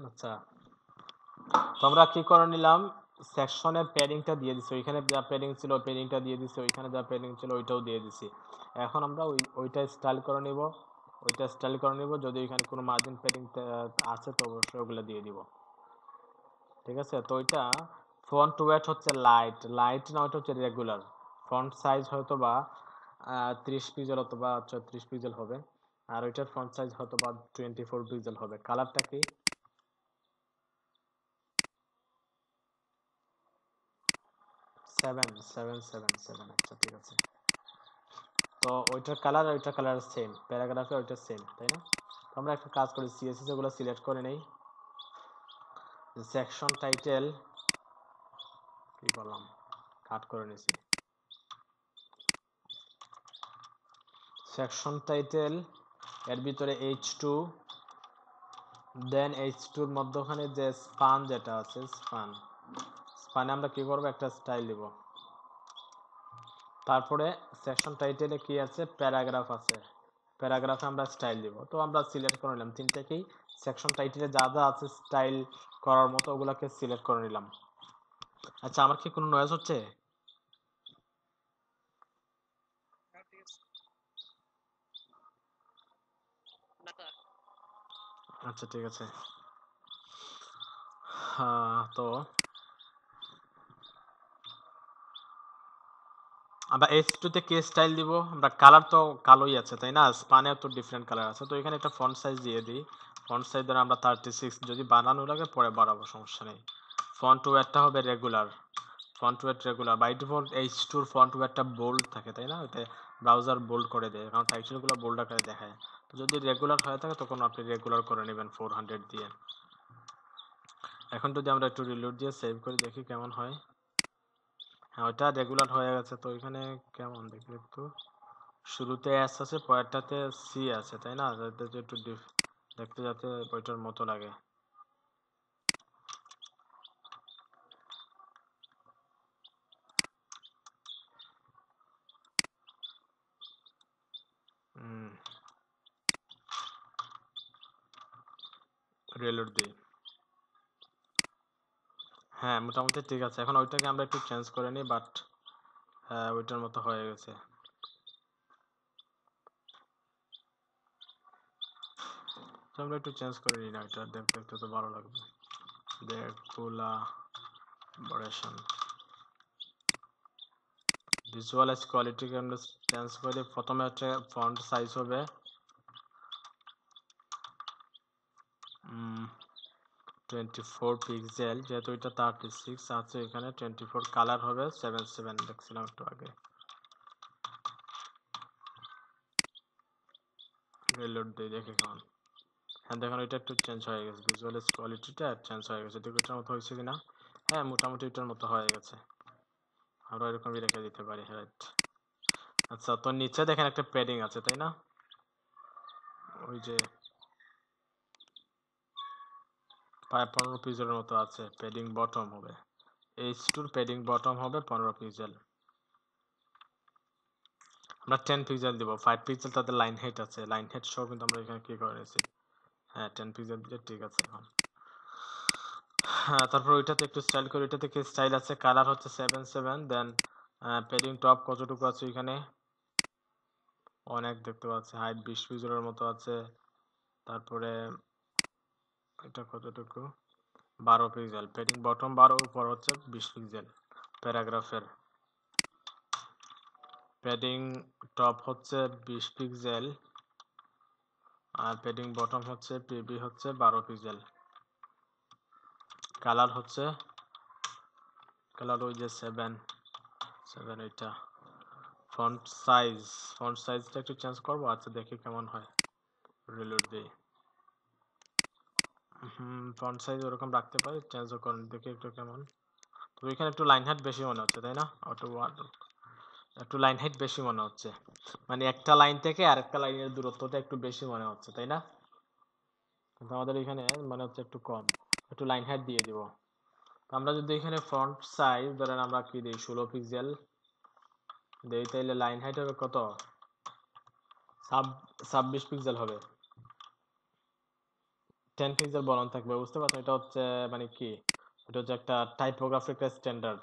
আচ্ছা, তো আমরা কি করে নিলাম, সেকশনের প্যাডিংটা দিয়ে দিছি, ওইখানে যা প্যাডিং ছিল প্যাডিংটা দিয়ে দিছি, ওইখানে যা প্যাডিং ছিল ওইটাও দিয়ে দিছি। এখন আমরা ওইটা স্টাইল করে নিব, ওইটা স্টাইল করে নিব। যদি ওইখানে কোনো মার্জিন প্যাডিং আছে তো অবশ্যই ওগুলো দিয়ে দিব। ঠিক আছে, তো ওইটা ফন্ট ওয়েট হচ্ছে লাইট, লাইট না ওইটা হচ্ছে রেগুলার। ফন্ট সাইজ হয়তো বা 30 পিক্সেল অথবা 34 পিক্সেল হবে, আর ওইটার ফন্ট সাইজ হয়তো বা 24 পিক্সেল হবে। কালারটা কি? 7777। আচ্ছা ঠিক আছে, তো ওইটার কালার আর ওইটার কালার সেম, প্যারাগ্রাফে ওইটা সেম, তাই না? তো আমরা একটা কাজ করি, সিএসএস এগুলো সিলেক্ট করে নেই। সেকশন টাইটেল কি করলাম, কাট করে নিছি। সেকশন টাইটেল এর ভিতরে H2, দেন H2 এর মধ্যখানে যে স্পান যেটা আছে, স্পানে আমরা কি করব, একটা স্টাইল দিব। তারপরে সেকশন টাইটেলে কি আছে, প্যারাগ্রাফ আছে, প্যারাগ্রাফে আমরা স্টাইল দিব। তো আমরা সিলেক্ট করে নিলাম তিনটাকেই, সেকশন টাইটেলে যা যা আছে স্টাইল করার মতো ওগুলাকে সিলেক্ট করে নিলাম। আচ্ছা, আমার কি কোনো নয়েজ হচ্ছে? না ঠিক আছে। না স্যার। আচ্ছা ঠিক আছে। হ্যাঁ, তো আমরা H2 তে কি স্টাইল দিব, আমরা কালার তো কালোই আছে তাই না, স্পানেও তো ডিফারেন্ট কালার আছে, তো এখানে একটা ফন্ট সাইজ দিয়ে দিই। ফন্ট সাইজ ধরে আমরা 36, যদি বাড়ানো লাগে পরে বাড়াবো, সমস্যা নেই। ফন্ট ওয়েটটা হবে regular, font weight regular. By default H2 এর ফন্ট ওয়েটটা বোল্ড থাকে তাই না, ওতে ব্রাউজার বোল্ড করে দেয় কারণ টাইটেলগুলো বোল্ড আকারে দেখায়। তো যদি রেগুলার হয়ে থাকে তখন আপনি রেগুলার করে নেবেন 400 দিয়ে। এখন যদি আমরা একটু রিলোড দিয়ে সেভ করে দেখি কেমন হয়। হ্যাঁ, ওইটা রেগুলার হয়ে গেছে। তো এখানে কেমন দেখি একটু, শুরুতে এস আছে, পরেরটাতে সি আছে তাই না, যাতে একটু দেখতে যাতে ওইটার মতো লাগে। রিলোড দিই। হ্যাঁ, মোটামুটি ঠিক আছে। এখন ওইটাকে আমরা একটু চেঞ্জ করে নিই, বাট হ্যাঁ ওইটার মতো হয়ে গেছে। তো আমরা একটু চেঞ্জ করে নিই না, এটা দেখতে একটু তো ভালো লাগবে। কোলাবোরেশন, ভিজুয়ালাইজ কোয়ালিটিকে আমরা চেঞ্জ করে প্রথমে হচ্ছে ফন্ট সাইজ হবে 24 পিক্সেল, যেহেতু এটা 36 আছে এখানে 24। কালার হবে 77, দেখছিলাম একটু আগে। রিলোড দিয়ে দেখি কেমন। হ্যাঁ দেখুন, এটা একটু চেঞ্জ হয়ে গেছে, ভিজুয়ালাইজ কোয়ালিটিটা চেঞ্জ হয়ে গেছে। দেখো এটার মতো হয়েছে কিনা। হ্যাঁ, মোটামুটি এটার মতো হয়ে গেছে। আমরা এরকমই রেখে দিতে পারি, রাইট। আচ্ছা, তো নিচে দেখেন একটা প্যাডিং আছে তাই না, ওই যে প্রায় 15 পিক্সেলের মতো আছে। প্যাডিং বটম হবে, H2 প্যাডিং বটম হবে 15 পিক্সেল। আমরা 10 পিক্সেল দিব, 5 পিক্সেল তাদের লাইন হাইট আছে, লাইন হাইট সহ কিন্তু আমরা এখানে কি করে নিয়েছি। হ্যাঁ, 10 পিক্সেল দিয়ে ঠিক আছে এখন। হ্যাঁ, তারপর ওইটাতে একটু স্টাইল করে, ওইটাতে কি স্টাইল আছে, কালার হচ্ছে 77। দেন প্যাডিং টপ কতটুকু আছে এখানে, অনেক দেখতে পাচ্ছি, হাইট 20 পিক্সেলের মতো আছে। তারপরে এটা কতটুকু, 12 পিক্সেল। প্যাডিং বটম 12, উপর হচ্ছে 20 পিক্সেল। প্যারাগ্রাফের প্যাডিং টপ হচ্ছে 20 পিক্সেল, আর প্যাডিং বটম হচ্ছে পিবি হচ্ছে 12 পিক্সেল। কালার হচ্ছে, কালার ওই যে 7 এটা। ফন্ট সাইজ, ফন্ট সাইজটা একটু চেঞ্জ করবো। আচ্ছা দেখি কেমন হয়, রিলোড দিই। ফন্ট সাইজ ওরকম রাখতে পারি, চেঞ্জও করেন দেখি একটু কেমন। তো এখানে একটু লাইন হাইট বেশি মনে হচ্ছে তাই না, একটু লাইন হাইট বেশি মনে হচ্ছে, মানে একটা লাইন থেকে আরেকটা লাইনের দূরত্বটা একটু বেশি মনে হচ্ছে তাই না, কিন্তু আমাদের এখানে মনে হচ্ছে একটু কম। একটু লাইন হাইট দিয়ে দিব। তো আমরা যদি এখানে ফন্ট সাইজ ধরেন আমরা কি দিই 16 পিক্সেল দেই, তাইলে লাইন হাইট হবে কত, 26 পিক্সেল হবে। 10 পিক্সেল বলন থাকবে, বুঝতে পারছেন? এটা হচ্ছে মানে কি, এটা হচ্ছে একটা টাইপোগ্রাফিক স্ট্যান্ডার্ড।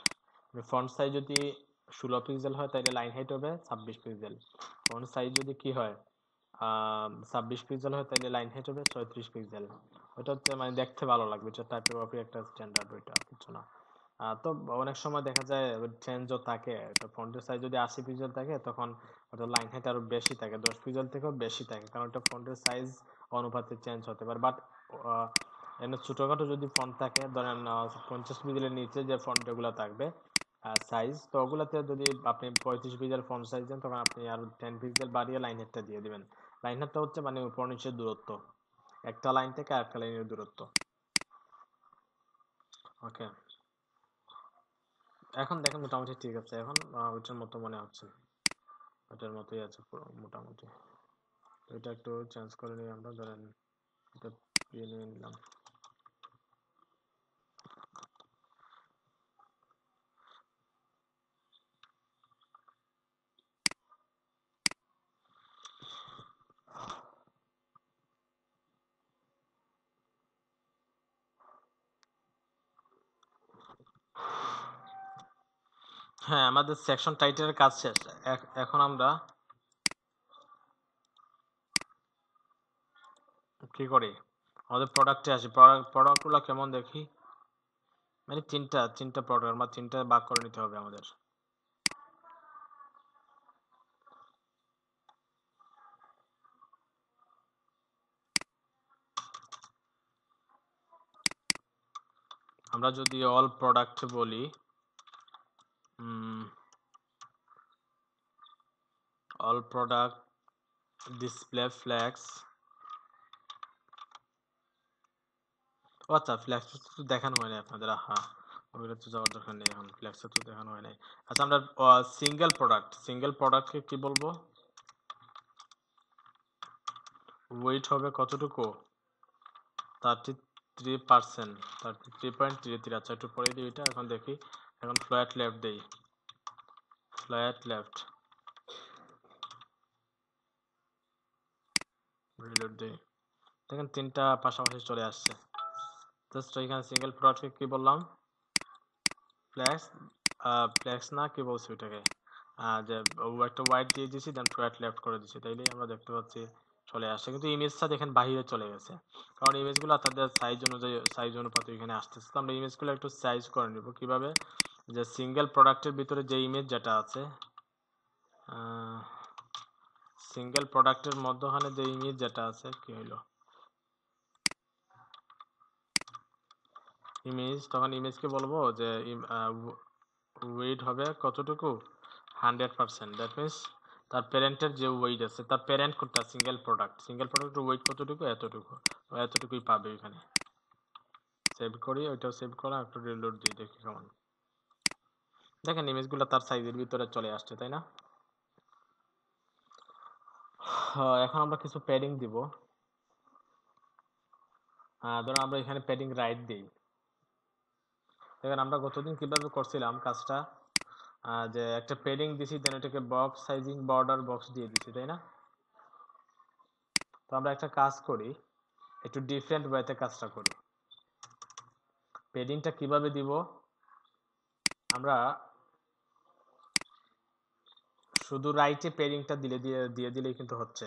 ফন্ট সাইজ যদি 16 পিক্সেল হয় তাহলে লাইন হাইট হবে 26 পিক্সেল। ফন্ট সাইজ যদি কি হয় 26 পিক্সেল হয় তাহলে লাইন হাইট হবে 34 পিক্সেল। ওটা হচ্ছে মানে দেখতে ভালো লাগবে, এটা টাইপোগ্রাফি একটা স্ট্যান্ডার্ড, ওইটা কিছু না। তো অনেক সময় দেখা যায় চেঞ্জও থাকে, এটা ফন্টের সাইজ যদি 80 পিক্সেল থাকে তখন ওটা লাইন হাইট আরো বেশি থাকে, 10 পিক্সেল থেকেও বেশি থাকে, কারণ এটা ফন্টের সাইজ অনুপাতে চেঞ্জ হতে পারে। বাট এমনি ছোটখাটো যদি ফন্ট থাকে, ধরেন 50 পিক্সেলের নিচে যে ফন্ট গুলো থাকবে সাইজ, তো ওগুলাতে যদি আপনি 35 পিক্সেল ফন্ট সাইজ দেন তখন আপনি আরো 10 পিক্সেল বাড়িয়ে লাইন হেডটা দিয়ে দিবেন। লাইন হেডটা হচ্ছে মানে উপর নিচের দূরত্ব, একটা লাইন থেকে আরেকটা লাইনের দূরত্ব। ওকে, এখন দেখেন মোটামুটি ঠিক আছে, এখন ওইটার মতো মনে হচ্ছে, ওইটার মতোই আছে পুরো মোটামুটি। এটা একটু চেঞ্জ করে নিই আমরা, ধরেন এটা নিয়ে নিলাম। হ্যাঁ, আমাদের সেকশন টাইটেলের কাজ শেষ। এখন আমরা কি করি, আমাদের প্রোডাক্টে আসি। প্রোডাক্টগুলো কেমন দেখি, মানে তিনটা প্রোডাক্ট, আমরা তিনটা ভাগ করে নিতে হবে আমাদের। আমরা যদি অল প্রোডাক্ট বলি, অল প্রোডাক্ট ডিসপ্লে ফ্ল্যাক্স, আচ্ছা ফ্ল্যাক্স তো দেখানো হয় না আপনাদের, হ্যাঁ ওগুলো তো যাওয়ার দরকার নেই, এখন ফ্ল্যাক্স তো দেখানো হয় নাই। আচ্ছা, আমরা সিঙ্গেল প্রোডাক্টকে কি বলবো, ওয়েট হবে কতটুকু, 33%, 33.33। আচ্ছা একটু পরে দিই এটা, এখন দেখি। এখন ফ্ল্যাট লেফট দেই, ফ্ল্যাট লেফট রিলোড দেই, দেখেন তিনটা পাশাপাশি চলে আসছে। জাস্ট এখানে সিঙ্গেল প্রোডাক্টকে কি বললাম, ফ্ল্যাক্স, ফ্ল্যাক্স না কি বলছি ওইটাকে, যে একটা হোয়াইট দিয়ে দিয়েছি, দেন ফ্ল্যাট লেফট করে দিয়েছি, তাইলেই আমরা দেখতে পাচ্ছি চলে আসছে। কিন্তু ইমেজটা দেখেন বাইরে চলে গেছে, কারণ ইমেজগুলো তাদের সাইজ অনুযায়ী, সাইজ অনুপাতে এখানে আসতেছে। তো আমরা ইমেজগুলো একটু সাইজ করে নিব কিভাবে, যে সিঙ্গেল প্রোডাক্টের ভিতরে যে ইমেজ যেটা আছে, সিঙ্গেল প্রোডাক্টের মধ্যখানে যে ইমেজ যেটা আছে, কি হইলো ইমেজ, তখন ইমেজকে বলবো যে ওয়েট হবে কতটুকু, 100%। দ্যাট মিনস তার প্যারেন্টের যে ওয়েট আছে, তার প্যারেন্ট কোনটা, সিঙ্গেল প্রোডাক্টের ওয়েট কতটুকু, এতটুকু, এতটুকুই পাবে এখানে। সেভ করি, ওইটাও সেভ করা, একটু রিলোড দিই, দেখি কেমন। দেখেন ইমেজগুলো তার সাইজের ভিতরে চলে আসছে, তাই না? এখন আমরা কিছু প্যাডিং দিব। ধরুন আমরা এখানে প্যাডিং রাইট দিই। দেখেন আমরা গতদিন কিভাবে করছিলাম কাজটা, যে একটা প্যাডিং দিছি, দেন এটাকে বক্স সাইজিং বর্ডার বক্স দিয়ে দিছি, তাই না? তো আমরা একটা কাজ করি, একটু ডিফারেন্ট ওয়েতে কাজটা করি। প্যাডিংটা কিভাবে দিব, আমরা শুধু রাইটে প্যাডিংটা দিয়ে দিলেই কিন্তু হচ্ছে।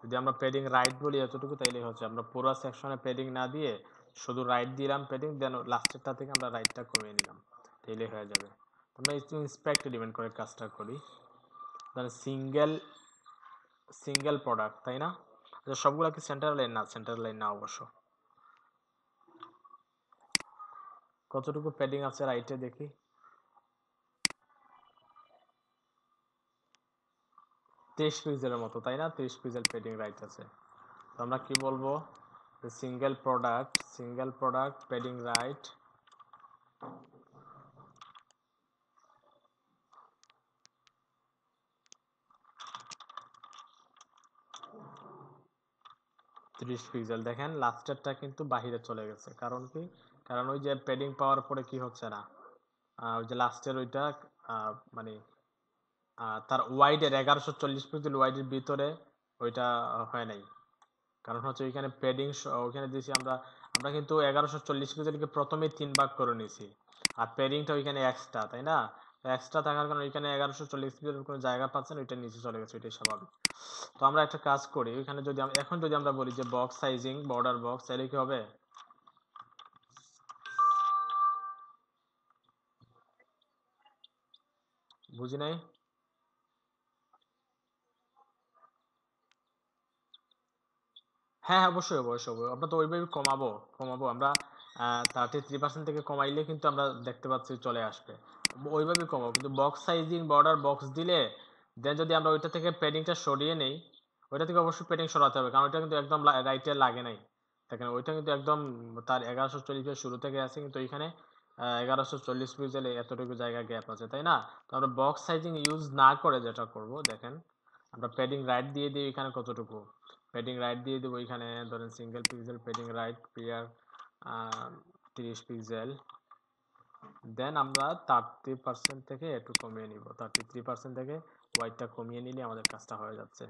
যদি আমরা প্যাডিং রাইট বলি এতটুকু, তাইলেই হচ্ছে। আমরা পুরো সেকশনে প্যাডিং না দিয়ে শুধু রাইট দিলাম প্যাডিং, দেন লাস্টেরটা থেকে আমরা রাইটটা কমিয়ে নিলাম, তাইলেই হয়ে যাবে। আমরা ইন্সপেক্ট এলিমেন্ট করে কাজটা করি, ধরেন সিঙ্গেল প্রোডাক্ট, তাই না? সবগুলা কি সেন্টার লাইন না, সেন্টার লাইন না অবশ্য। কতটুকু প্যাডিং আছে রাইটে দেখি, 23 পিক্সেলের মতো, তাই না? 23 পিক্সেল প্যাডিং রাইট আছে। তো আমরা কি বলবো, সিঙ্গেল প্রোডাক্ট প্যাডিং রাইট, ত্রিশ পিক্সেল। দেখেন লাস্টেরটা কিন্তু বাহিরে চলে গেছে, কারণ কি, কারণ ওই যে প্যাডিং পাওয়ার পরে কি হচ্ছে না, ওই যে লাস্টের ওইটা মানে তার ওয়াইডের 1140 পিক্সেল ওয়াইডের ভিতরে ওইটা হয় নাই, কারণ হচ্ছে ওইখানে প্যাডিং ওইখানে দিয়েছি আমরা আমরা কিন্তু 1140 পিক্সেলকে প্রথমেই 3 ভাগ করে নিয়েছি, আর প্যাডিংটা ওইখানে এক্সট্রা, তাই না? এক্সট্রা থাকার কারণে ওইখানে 1140 পিক্সেলের কোনো জায়গা পাচ্ছেন, ওইটা নিচে চলে গেছে, ওইটাই স্বাভাবিক। তো আমরা একটা কাজ করি, ওইখানে যদি এখন যদি আমরা বলি যে বক্স সাইজিং বর্ডার বক্স, তাহলে কি হবে? বুঝি নাই। হ্যাঁ হ্যাঁ, অবশ্যই অবশ্যই অবশ্যই। আমরা তো ওইভাবে কমাবো কমাবো আমরা 33% থেকে কমাইলে কিন্তু আমরা দেখতে পাচ্ছি চলে আসবে, ওইভাবে কমাবো। কিন্তু বক্স সাইজিং বর্ডার বক্স দিলে দেন যদি আমরা ওইটা থেকে প্যাডিংটা সরিয়ে নেই, ওইটা থেকে অবশ্যই প্যাডিং সরাতে হবে, কারণ ওইটা কিন্তু একদম রাইটে লাগে নাই। দেখেন ওইটা কিন্তু একদম তার 1140 শুরু থেকে আছে, কিন্তু ওইখানে 1140 পিক্সেলে এতটুকু জায়গা গ্যাপ আছে, তাই না? তো আমরা বক্স সাইজিং ইউজ না করে যেটা করব, দেখেন আমরা প্যাডিং রাইট দিয়ে দিই এখানে কতটুকু, প্যাডিং রাইট দিয়ে দেবো এখানে ধরেন সিঙ্গেল পিক্সেল প্যাডিং রাইট পিয়ার 30 পিক্সেল। দেন আমরা 30% থেকে একটু কমিয়ে নিব, 33% থেকে হোয়াইটটা কমিয়ে নিলে আমাদের কাজটা হয়ে যাচ্ছে।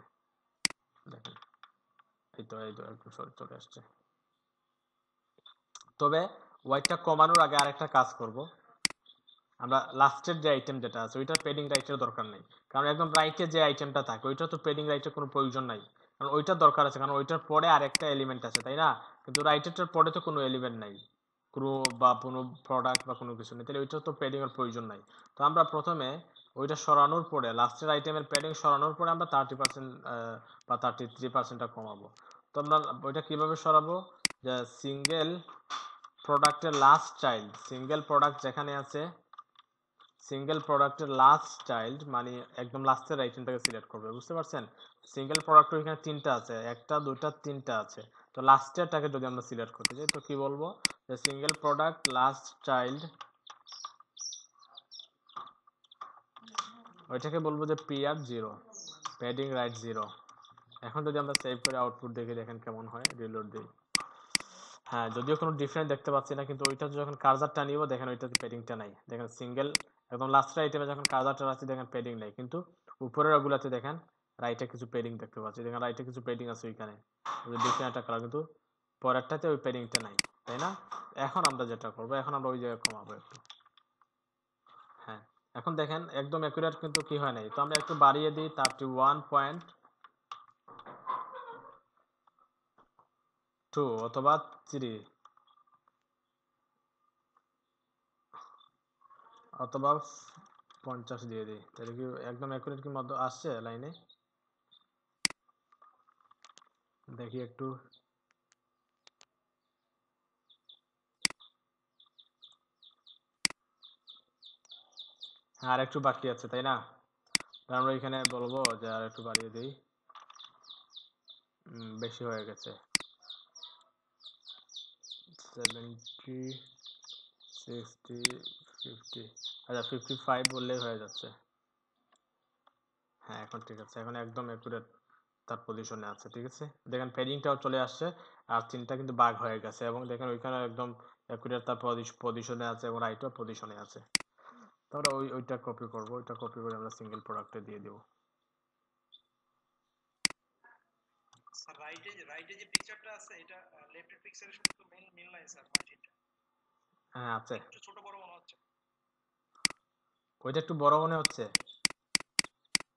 দেখেন এই তো একদম চলে আসছে। তবে হোয়াইটটা কমানোর আগে আরেকটা কাজ করব, আমরা লাস্টের যে আইটেম যেটা আছে ওইটার পেডিং রাইটের দরকার নেই, কারণ একদম রাইটে যে আইটেমটা থাকে ওইটা তো পেডিং রাইটের কোনো প্রয়োজন নাই, কারণ ওইটার দরকার আছে, কারণ ওইটার পরে আরেকটা এলিমেন্ট আছে, তাই না? কিন্তু রাইটেরটার পরে তো কোনো এলিমেন্ট নাই, কোনো বা কোনো প্রোডাক্ট বা কোনো কিছু নেই, তাহলে ওইটা তো পেডিং এর প্রয়োজন নাই। তো আমরা প্রথমে ওইটা সরানোর পরে লাস্টের আইটেমের প্যাডিং সরানোর পরে আমরা 30% বা 33%টা কমাবো। তো আমরা ওইটা কিভাবে সরাবো, যে সিঙ্গেল প্রোডাক্টের লাস্ট চাইল্ড, সিঙ্গেল প্রোডাক্ট যেখানে আছে সিঙ্গেল প্রোডাক্টের লাস্ট চাইল্ড মানে একদম লাস্টের আইটেমটাকে সিলেক্ট করবে, বুঝতে পারছেন? সিঙ্গেল প্রোডাক্ট এখানে তিনটা আছে, একটা দুইটা তিনটা আছে, তো লাস্টেরটাকে যদি আমরা সিলেক্ট করতে চাই তো কি বলবো, যে সিঙ্গেল প্রোডাক্ট লাস্ট চাইল্ড, ওইটাকে বলবো যে পিআর 0 প্যাডিং রাইট 0। এখন যদি আমরা সেভ করে আউটপুট দেখি, দেখেন কেমন হয়, রিলোড দিই। হ্যাঁ, যদিও কোনো ডিফারেন্স দেখতে পাচ্ছি না, কিন্তু ওইটা যখন কার্সারটা নিব দেখেন ওইটাতে প্যাডিংটা নাই, দেখেন সিঙ্গেল একদম লাস্টের আইটেমে যখন কার্সারটা আছে দেখেন প্যাডিং নাই, কিন্তু উপরের ওগুলাতে দেখেন রাইটে কিছু প্যাডিং দেখতে পাচ্ছি, দেখেন রাইটে কিছু প্যাডিং আছে ওইখানে, ডিফারেন্ট একটা কালার, কিন্তু পরেরটাতে ওই প্যাডিংটা নাই, তাই না? এখন আমরা যেটা করবো, এখন আমরা ওই জায়গায় কমাবো একটু। হ্যাঁ, এখন দেখেন একদম অ্যাকুরেট কিন্তু কি হয় নাই, তো আমরা একটু বাড়িয়ে দিই 31.2 অথবা 3 অথবা 50 দিয়ে দিই, তাহলে কি একদম অ্যাকুরেট কি মধ্যে আসছে লাইনে? দেখি একটু। হ্যাঁ, আর একটু বাকি আছে, তাই না? আমরা এখানে বলবো যে আর একটু বাড়িয়ে দিই, বেশি হয়ে গেছে, 70 60 50, আচ্ছা 55 বললেই হয়ে যাচ্ছে। হ্যাঁ, এখন ঠিক আছে, এখন একদম অ্যাকুরেট তার পজিশনে আছে, ঠিক আছে। দেখেন প্যাডিংটাও চলে আসছে, আর তিনটা কিন্তু বাগ হয়ে গেছে, এবং দেখেন ওইখানে একদম অ্যাকুরেট তার পজিশনে আছে, এবং রাইটও পজিশনে আছে। তারপরে ওইটা কপি করব, ওইটা কপি করে আমরা সিঙ্গেল প্রোডাক্টে দিয়ে দেব। স্যার রাইটে যে পিকচারটা আছে এটা লেফটের পিকচারের সাথে তো মিল নাই স্যার, মার্জিনটা হ্যাঁ আছে, একটু ছোট বড় মনে হচ্ছে। ওইটা একটু বড় মনে হচ্ছে।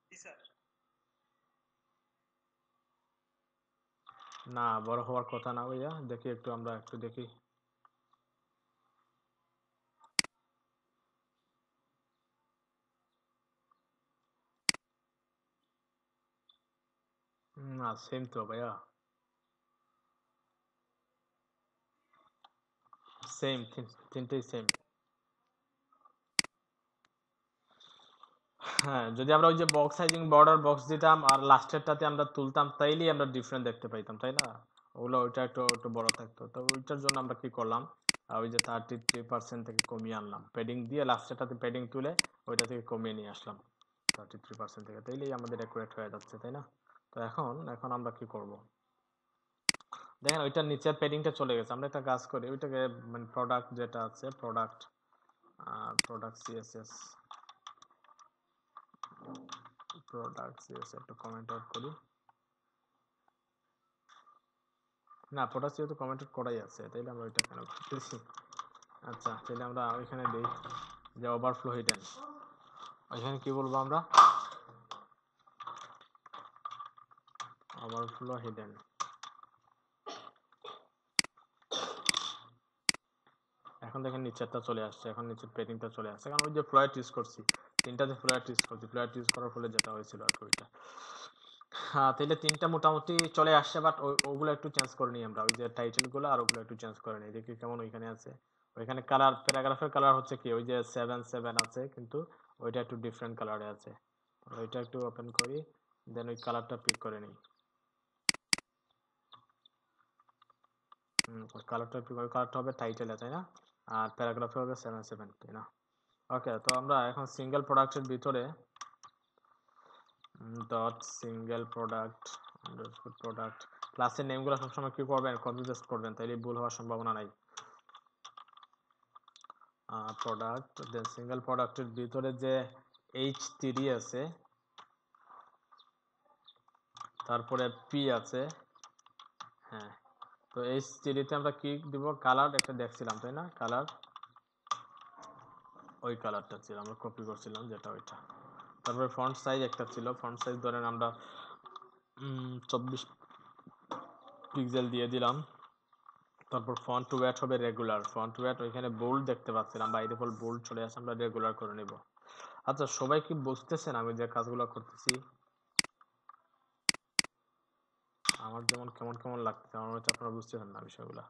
জি স্যার। না, বড় হওয়ার কথা না ভাইয়া, দেখি একটু, আমরা একটু দেখি। না, সেম তো ভাইয়া, সেম, তিনটেই সেম। হ্যাঁ, যদি আমরা ওই যে বক্স সাইজিং বর্ডার বক্স দিতাম আর লাস্টেরটাতে আমরা তুলতাম, তাইলেই আমরা ডিফারেন্ট দেখতে পাইতাম, তাই না? ওগুলো ওইটা একটু একটু বড় থাকতো, তো ওইটার জন্য আমরা কি করলাম, ওই যে 33% থেকে কমিয়ে আনলাম, প্যাডিং দিয়ে লাস্টেরটাতে প্যাডিং তুলে ওইটা থেকে কমিয়ে নিয়ে আসলাম 33% থেকে, তাইলেই আমাদের অ্যাকুরেট হয়ে যাচ্ছে, তাই না? তো এখন এখন আমরা কি করব, দেখেন ওইটার নিচের প্যাডিংটা চলে গেছে, আমরা একটা কাজ করি, ওইটাকে মানে প্রোডাক্ট যেটা আছে প্রোডাক্ট সিএসএস প্রোডাক্ট সিএসএস একটা কমেন্ট আউট করি, না প্রোডাক্ট যেহেতু কমেন্টেড করাই আছে, তাইলে আমরা ওইটা কেন করতেছি? আচ্ছা তাহলে আমরা ওইখানে দিই যে ওভারফ্লো হিডেন, ওইখানে কি বলবো আমরা? Overflow hidden. এখন দেখেন নিচেরটা চলে আসছে, এখন নিচের পেডিংটা চলে আসছে, কারণ ওই যে ফ্লয়েড ইউজ করছি, তিনটাতে ফ্লয়েড ইউজ করছি, ফ্লয়েড ইউজ করার ফলে যেটা হয়েছিল আর কি ওইটা। হ্যাঁ তাহলে তিনটা মোটামুটি চলে আসছে, বাট ওগুলো একটু চেঞ্জ করে নিই আমরা, ওই যে টাইটেলগুলো আর ওগুলো একটু চেঞ্জ করে নিই, দেখি কেমন ওইখানে আছে। ওইখানে কালার, প্যারাগ্রাফের কালার হচ্ছে কি ওই যে 7 আছে, কিন্তু ওইটা একটু ডিফারেন্ট কালারে আছে। ওইটা একটু ওপেন করি, দেন ওই কালারটা পিক করে নিই। ওই কালারটা পিক, ওই কালারটা হবে টাইটেলে, তাই না? আর প্যারাগ্রাফে হবে 7 তাই না? ওকে, তো আমরা এখন সিঙ্গেল প্রোডাক্টের ভিতরে dot single product underscore product, ক্লাসের নেমগুলো সবসময় কি করবেন? কপি পেস্ট করবেন, তাইলে ভুল হওয়ার সম্ভাবনা নাই। প্রোডাক্ট, দেন সিঙ্গেল প্রোডাক্টের ভিতরে যে H3 আছে, তারপরে পি আছে। হ্যাঁ, তো H3 তে আমরা কি দিব? কালার একটা দেখছিলাম, তাই না? কালার, ওই কালারটা ছিল আমরা কপি করছিলাম যেটা ওইটা। তারপরে ফন্ট সাইজ একটা ছিল, ফন্ট সাইজ ধরেন আমরা 24 পিক্সেল দিয়ে দিলাম। তারপর ফন্ট ওয়েট হবে রেগুলার, ফন্ট ওয়েট ওইখানে বোল্ড দেখতে পাচ্ছিলাম, বাই ডিফল্ট বোল্ড চলে আসে, আমরা রেগুলার করে নিব। আচ্ছা সবাই কি বুঝতেছেন আমি যে কাজগুলো করতেছি? আমার যেমন কেমন কেমন লাগতেছে, আমার হচ্ছে আপনারা বুঝতেছেন না বিষয়গুলো।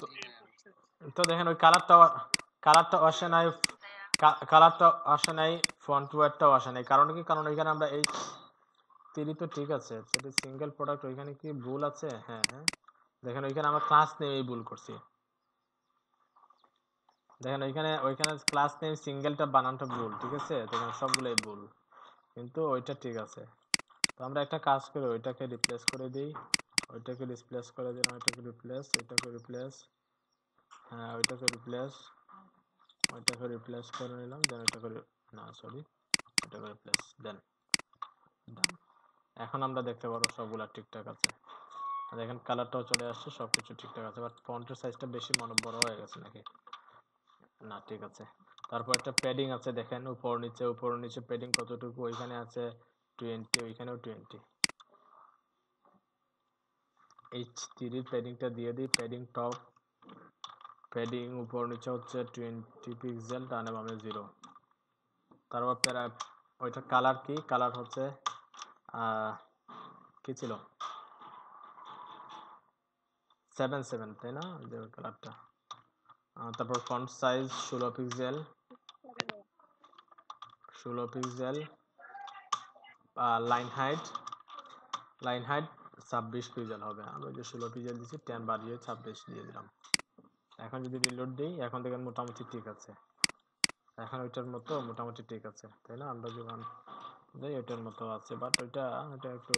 তো জি ভাইয়া। তো দেখেন ওই কালারটা আসে নাই, কালারটা আসে নাই, ফন্ট ওয়েটটাও আসে নাই, কারণ কি? কারণ ওইখানে আমরা এই তো ঠিক আছে, সেটা সিঙ্গেল প্রোডাক্ট, ওইখানে কি ভুল আছে? হ্যাঁ হ্যাঁ, দেখেন ওইখানে আমরা ক্লাস নেমেই ভুল করছি। দেখেন ওইখানে ক্লাস নেম সিঙ্গেলটা বানানটা ভুল, ঠিক আছে? দেখেন সবগুলোই ভুল, কিন্তু ওইটা ঠিক আছে। তো আমরা একটা কাজ করি, ওইটাকে রিপ্লেস করে দিই, ওইটাকে রিপ্লেস করে দিলাম, ওইটাকে রিপ্লেস, ওইটাকে রিপ্লেস, হ্যাঁ ওইটাকে রিপ্লেস, ওইটাকে রিপ্লেস করে নিলাম, দেন ওইটাকে না সরি, ওইটাকে রিপ্লেস, দেন ডান। এখন আমরা দেখতে পারবো সবগুলা ঠিকঠাক আছে। আর দেখেন কালারটাও চলে আসছে, সবকিছু ঠিকঠাক আছে, বাট ফন্টের সাইজটা বেশি মনে বড় হয়ে গেছে নাকি? না ঠিক আছে। তারপর একটা প্যাডিং আছে, দেখেন উপর নিচে প্যাডিং কতটুকু, ওইখানে আছে 20, ওইখানেও 20। H3 প্যাডিংটা দিয়ে দিই, প্যাডিং টপ, প্যাডিং উপর নিচে হচ্ছে 20 পিক্সেল, ডানে বামে 0। তারপর ওইটা কালার কি? কালার হচ্ছে কি ছিল? 7 তাই না? যে কালারটা। তারপর font size 16 pixel, 16 pixel. Line height 26 pixel হবে, আমি ওই যে 16 পিক্সেল দিচ্ছি, 10 বাড়িয়ে 26 দিয়ে দিলাম। এখন যদি রিলোড দিই, এখন দেখেন মোটামুটি ঠিক আছে, এখন ওইটার মতো মোটামুটি ঠিক আছে, তাই না? আমরা যখন দেই ওইটার মতো আছে, বাট ওইটা একটু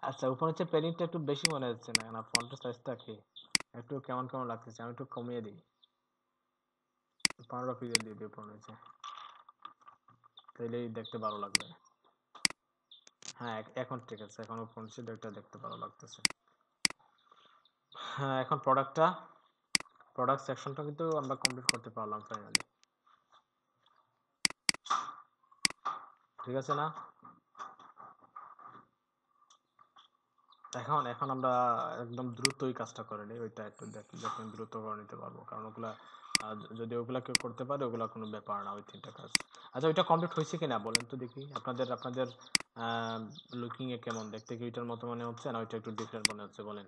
আচ্ছা উপর হচ্ছে প্যাডিংটা একটু বেশি মনে হচ্ছে না, না ফন্টের সাইজটা কি একটু কেমন কেমন লাগতেছে, আমি একটু কমিয়ে দিই, 15 পিক্সেল দিয়ে দিই উপর নিচে, তাইলেই দেখতে ভালো লাগবে। হ্যাঁ এখন ঠিক আছে, এখন উপর নিচে দেখতে ভালো লাগতেছে। হ্যাঁ এখন প্রোডাক্ট সেকশনটা কিন্তু আমরা কমপ্লিট করতে পারলাম ফাইনালি, ঠিক আছে না? এখন আমরা একদম দ্রুত ওই কাজটা করে নিই, ওইটা একটু দেখেন দ্রুত করে নিতে পারবো, কারণ ওগুলা যদি ওগুলা কেউ করতে পারে ওগুলা কোনো ব্যাপার না, ওই তিনটা কাজ। আচ্ছা ওইটা কমপ্লিট হয়েছে কিনা বলেন তো দেখি, আপনাদের লুকিং এ কেমন দেখতে, কি ওইটার মতো মনে হচ্ছে না ওইটা একটু ডিফারেন্ট মনে হচ্ছে বলেন?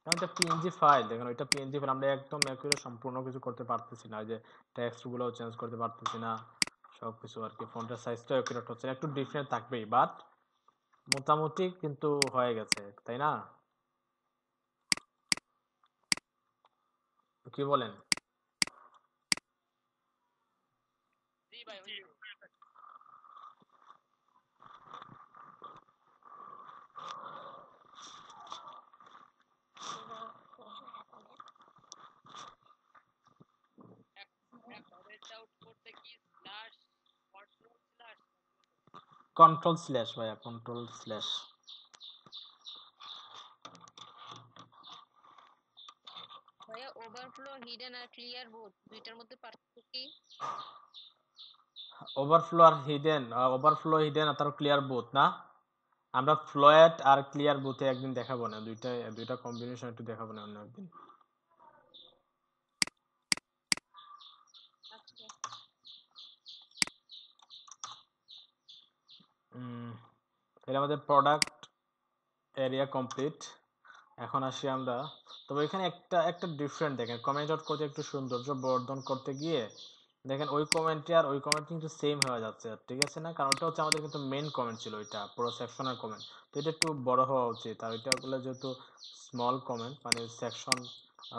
কারণ এটা পিএনজি ফাইল, দেখেন ওইটা পিএনজি ফাইল, আমরা একদম একুরেট সম্পূর্ণ কিছু করতে পারতেছি না, যে টেক্সট গুলোও চেঞ্জ করতে পারতেছি না, সবকিছু আর কি, ফন্টের সাইজটা একুরেট হচ্ছে না, একটু ডিফারেন্ট থাকবেই, বাট মোটামুটি কিন্তু হয়ে গেছে, তাই না? কি বলেন? জি ভাই, হইছে। কন্ট্রোল স্ল্যাশ ভাইয়া, কন্ট্রোল স্ল্যাশ। ভাইয়া ওভারফ্লো হিডেন আর ক্লিয়ার বোথ দুইটার মধ্যে পার্থক্য কি? ওভারফ্লো আর হিডেন, ওভারফ্লো হিডেন আর তার ক্লিয়ার বোথ না, আমরা ফ্লোয়েট আর ক্লিয়ার বোথে একদিন দেখাবো না, দুইটা কম্বিনেশন একটু দেখাবো না অন্য একদিন। আচ্ছা এটা আমাদের প্রোডাক্ট এরিয়া কমপ্লিট। এখন আসি আমরা, তবে এখানে একটা একটা ডিফারেন্ট দেখেন, কমেন্ট আউট করতে একটু সৌন্দর্য বর্ধন করতে গিয়ে দেখেন ওই কমেন্টে আর ওই কমেন্ট কিন্তু সেম হয়ে যাচ্ছে, ঠিক আছে না? কারণ ওটা হচ্ছে আমাদের কিন্তু মেন কমেন্ট ছিল, ওইটা পুরো সেকশনের কমেন্ট, তো এটা একটু বড় হওয়া উচিত। আর ওইটাগুলো যেহেতু স্মল কমেন্ট, মানে সেকশন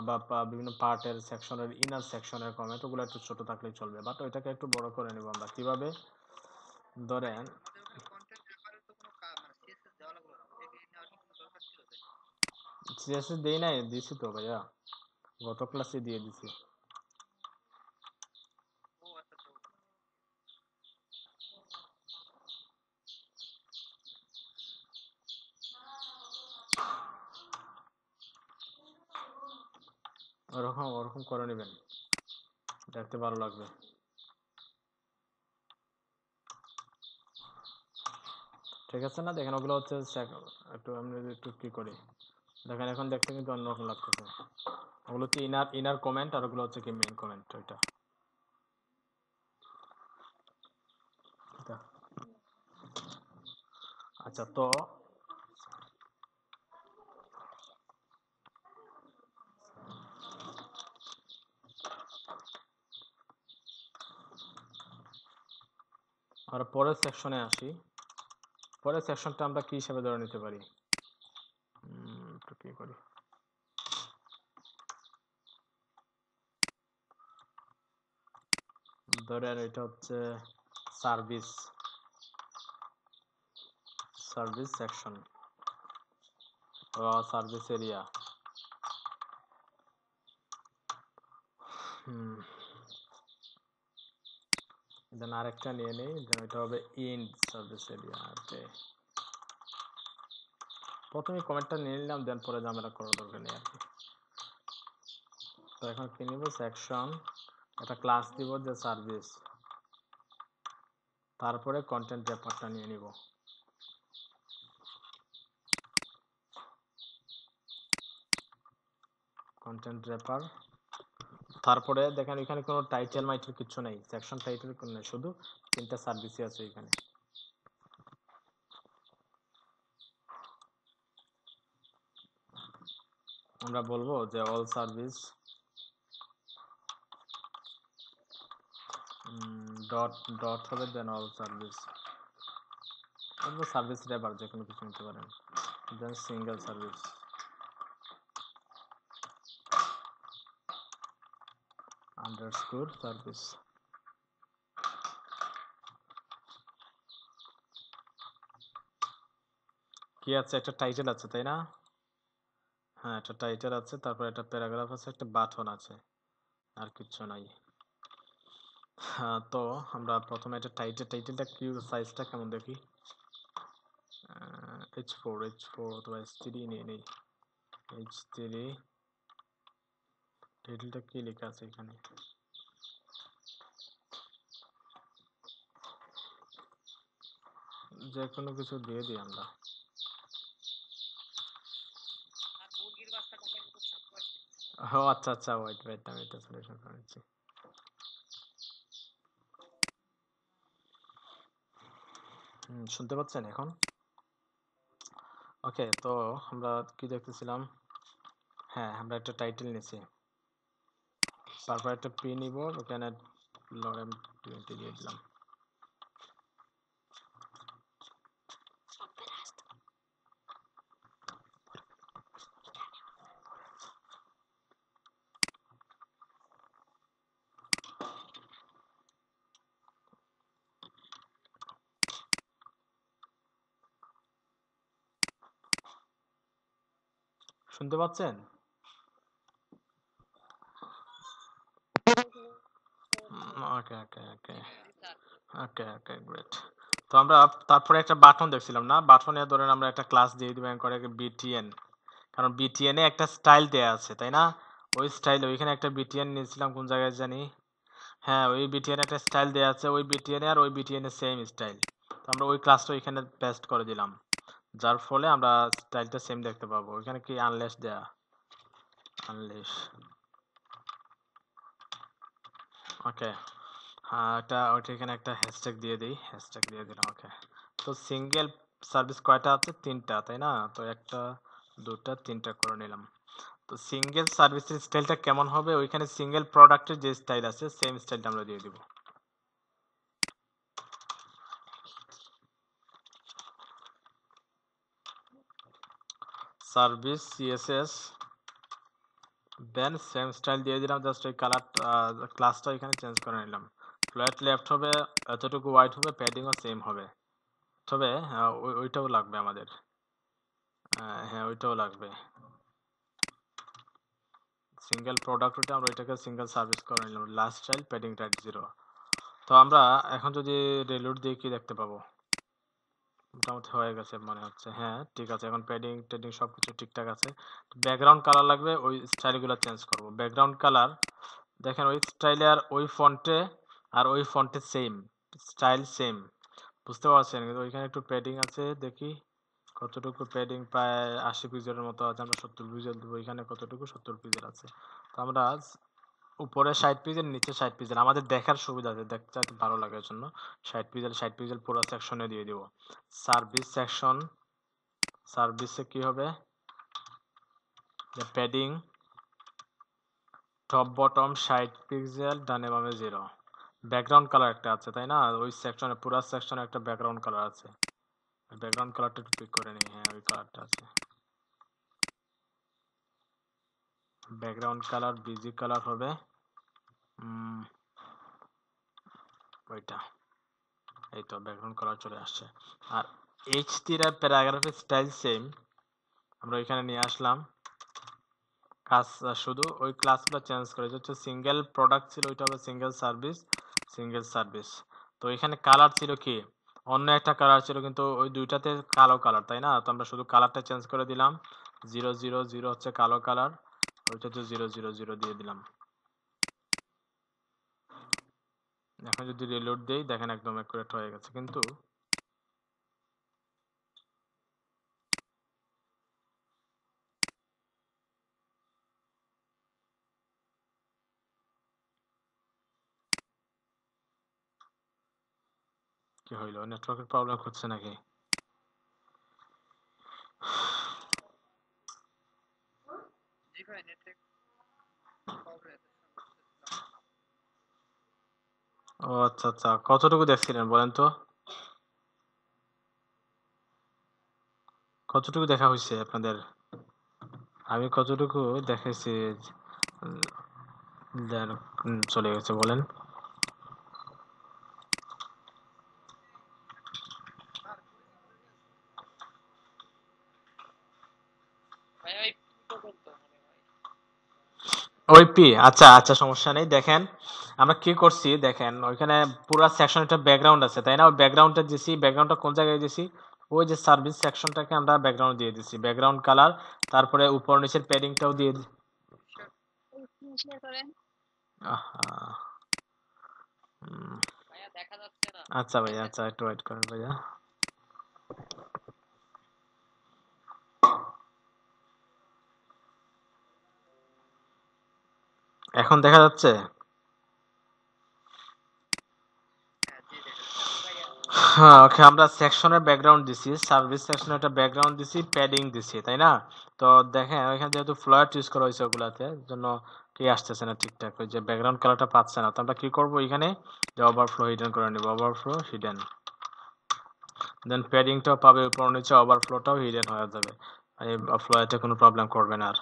বা বিভিন্ন পার্টের সেকশনের ইনার সেকশনের কমেন্ট, ওগুলো একটু ছোট থাকলেই চলবে, বাট ওইটাকে একটু বড় করে নেব আমরা কিভাবে, ধরেন আমাদের ওখানে কন্টেন্ট রেফারেল তো কোনো মানে সিএসএস দেওয়া লাগলো না, ওইটাকে নেওয়ার কি কোনো দরকার ছিল? তাই সিএসএস দেই নাই, দিছি তো ভাইয়া, গত ক্লাসে দিয়ে দিছি। ও আচ্ছা আচ্ছা ওরকম ওরকম করে নেবেন, দেখতে ভালো লাগবে। ঠিক আছে না? দেখেন ওগুলো হচ্ছে একটু আমি একটু কি করি দেখেন, এখন দেখতে কিন্তু অন্যরকম লাগতেছে। ওগুলো হচ্ছে ইনার কমেন্ট, আর ওগুলো হচ্ছে কি মেইন কমেন্ট। ওইটা এটা। আচ্ছা, তো আমরা পরের সেকশনে আসি। পরের সেকশনটা আমরা কি হিসাবে ধরে নিতে পারি, একটু কি করি, ধরেন এটা হচ্ছে সার্ভিস সেকশন বা সার্ভিস এরিয়া। দেন আরেকটা নিয়ে নেই, দেন এটা হবে ইন্ড সার্ভিস এরিয়া। ওকে, প্রথমে কমেন্টটা নিয়ে নিলাম, দেন পরে ঝামেলা করার দরকার নেই আর কি। তো এখন কি নিব, সেকশন, একটা ক্লাস দিব যে সার্ভিস, তারপরে কন্টেন্ট রেপারটা নিয়ে নিব। কন্টেন্ট রেপার, তারপরে দেখেন এখানে কোনো টাইটেল মাইটেল কিছু নেই, সেকশন টাইটেল কোনো নেই, শুধু তিনটা সার্ভিসই আছে এখানে। আমরা বলবো যে অল সার্ভিস ডট ডট হবে, দেন অল সার্ভিস, অন্য সার্ভিস রেপার যে কোনো কিছু নিতে পারেন, দেন সিঙ্গেল সার্ভিস আন্ডারস্কোর সার্ভিস। কি আছে, একটা টাইটেল আছে তাই না? হ্যাঁ, একটা টাইটেল আছে, তারপর একটা প্যারাগ্রাফ আছে, একটা বাটন আছে, আর কিছু নাই। হ্যাঁ, তো আমরা প্রথমে একটা টাইটেলটা কি সাইজটা কেমন দেখি, H4 অথবা H3 নিয়ে নেই। H3 টাইটেলটা কি লেখা আছে এখানে, যে কোনো কিছু দিয়ে দিই আমরা। আর মুরগির বাচ্চাটা কেন করছো? ও আচ্ছা আচ্ছা, ওয়েট আমি এটা সলিউশন করে নিচ্ছি। শুনতে পাচ্ছেন এখন? ওকে, তো আমরা কি দেখতেছিলাম, হ্যাঁ আমরা একটা টাইটেল নিছি, তারপর একটা পি নিব, ওখানে লগ M20 দিয়ে দিলাম। শুনতে পাচ্ছেন? ওকে ওকে ওকে ওকে ওকে, গ্রেট। তো আমরা তারপরে একটা বাটন দেখছিলাম না, বাটনে ধরেন আমরা একটা ক্লাস দিয়ে দিব করে বিটিএন, কারণ বিটিএন এ একটা স্টাইল দেয়া আছে তাই না, ওই স্টাইল ওইখানে একটা বিটিএন নিয়েছিলাম কোন জায়গায় জানি, হ্যাঁ ওই বিটিএন একটা স্টাইল দেয়া আছে, ওই বিটিএন আর ওই বিটিএন এর সেম স্টাইল, তো আমরা ওই ক্লাসটা ওইখানে পেস্ট করে দিলাম, যার ফলে আমরা স্টাইলটা সেম দেখতে পাবো। ওইখানে কি আনলেস দেয়া, আনলেস, ওকে, হ্যাঁ এটা ওইটা এখানে একটা হ্যাশট্যাগ দিয়ে দিই, হ্যাশট্যাগ দিয়ে দিলাম, ওকে। তো সিঙ্গেল সার্ভিস কয়টা আছে, তিনটা তাই না, তো একটা দুটা তিনটা করে নিলাম। তো সিঙ্গেল সার্ভিসের স্টাইলটা কেমন হবে, ওইখানে সিঙ্গেল প্রোডাক্টের যে স্টাইল আছে সেম স্টাইলটা আমরা দিয়ে দিব। সার্ভিস সিএসএস দেন সেম স্টাইল দিয়ে দিলাম, জাস্ট ওই কালার ক্লাসটা এখানে চেঞ্জ করে নিলাম। ফ্ল্যাট লেফট হবে, এতটুকু হোয়াইট হবে, প্যাডিংও সেম হবে, তবে ওইটাও লাগবে আমাদের, হ্যাঁ ওইটাও লাগবে, সিঙ্গেল প্রোডাক্ট ওইটা আমরা ওইটাকে সিঙ্গেল সার্ভিস করে নিলাম, লাস্ট চাইল্ড প্যাডিং টাইপ 0। তো আমরা এখন যদি রিলোড দিয়ে কি দেখতে পাবো, মোটামুটি হয়ে গেছে মনে হচ্ছে, হ্যাঁ ঠিক আছে, এখন প্যাডিং টেডিং সবকিছু ঠিকঠাক আছে। ব্যাকগ্রাউন্ড কালার লাগবে, ওই স্টাইলগুলো চেঞ্জ করব। ব্যাকগ্রাউন্ড কালার দেখেন ওই স্টাইলে আর ওই ফন্টে আর ওই ফন্টে সেম স্টাইল, সেম বুঝতে পারছেন, কিন্তু ওইখানে একটু প্যাডিং আছে, দেখি কতটুকু প্যাডিং, প্রায় 80 পিক্সেলের মতো আছে, আমরা 70 পিক্সেল দেবো, এখানে কতটুকু 70 পিক্সেল আছে, তো আমরা উপরে 60 পিক্সেল নিচে 60 পিক্সেল আমাদের দেখার সুবিধা আছে, দেখতে যাতে ভালো লাগার জন্য 60 পিক্সেল পুরো সেকশনে দিয়ে দিব। সার্ভিস সেকশন, সার্ভিসে কি হবে, প্যাডিং টপ বটম 60 পিক্সেল, ডানে বামে 0। ব্যাকগ্রাউন্ড কালার একটা আছে তাই না, ওই সেকশনে পুরো সেকশনে একটা ব্যাকগ্রাউন্ড কালার আছে, ব্যাকগ্রাউন্ড কালারটা একটু পিক করে নিই, হ্যাঁ ওই কালারটা আছে, ব্যাকগ্রাউন্ড কালার বিজি কালার হবে ওইটা, এই তো ব্যাকগ্রাউন্ড কালার চলে আসছে। আর এইচটির প্যারাগ্রাফের স্টাইল সেম, আমরা ওইখানে নিয়ে আসলাম, কাজ শুধু ওই ক্লাসগুলো চেঞ্জ করে, হচ্ছে সিঙ্গেল প্রোডাক্ট ছিল ওইটা হবে সিঙ্গেল সার্ভিস, সিঙ্গেল সার্ভিস। তো এখানে কালার ছিল কি অন্য একটা কালার ছিল, কিন্তু ওই দুইটাতে কালো কালার তাই না, তো আমরা শুধু কালারটা চেঞ্জ করে দিলাম, 000 হচ্ছে কালো কালার, ওইটাতে 000 দিয়ে দিলাম। এখন যদি রিলোড দেই দেখেন একদম অ্যাকুরেট হয়ে গেছে, কিন্তু কি হইলো, নেটওয়ার্কের প্রবলেম হচ্ছে নাকি? জি ভাই নেটওয়ার্ক প্রবলেম। ও আচ্ছা আচ্ছা, কতটুকু দেখছিলেন বলেন তো, কতটুকু দেখা হয়েছে আপনাদের? আমি কতটুকু দেখাইছি, দেন চলে গেছে বলেন। ভাই ওই পর্যন্ত মনে হয়। ওই পি, আচ্ছা আচ্ছা সমস্যা নেই। দেখেন আমরা কি করছি, দেখেন ওইখানে পুরো সেকশন একটা ব্যাকগ্রাউন্ড আছে তাই না, ওই ব্যাকগ্রাউন্ডটা দিছি, ব্যাকগ্রাউন্ডটা কোন জায়গায় দিছি, ওই যে সার্ভিস সেকশনটাকে আমরা ব্যাকগ্রাউন্ড দিয়ে দিছি, ব্যাকগ্রাউন্ড কালার, তারপরে উপর নিচের প্যাডিংটাও দিয়ে শেয়ার করেন। আহা, ভাইয়া দেখা যাচ্ছে না। আচ্ছা ভাইয়া, আচ্ছা একটু ওয়েট করেন ভাইয়া। এখন দেখা যাচ্ছে? হ্যাঁ জি দেখা যাচ্ছে। ভাইয়া হ্যাঁ ওকে, আমরা সেকশনের ব্যাকগ্রাউন্ড দিছি, সার্ভিস সেকশনে একটা ব্যাকগ্রাউন্ড দিছি, প্যাডিং দিছি তাই না, তো দেখেন ওইখানে যেহেতু ফ্লোয়ার ইউজ করা হয়েছে ওগুলাতে, জন্য কি আসতেছে না ঠিকঠাক, ওই যে ব্যাকগ্রাউন্ড কালারটা পাচ্ছে না, তো আমরা কি করব এখানে, যে ওভারফ্লো হিডেন করে নিব, ওভারফ্লো হিডেন, দেন প্যাডিংটাও পাবে উপর নিচে, ওভারফ্লোটাও হিডেন হয়ে যাবে, এই ফ্লোয়াতে কোনো প্রবলেম করবে না আর।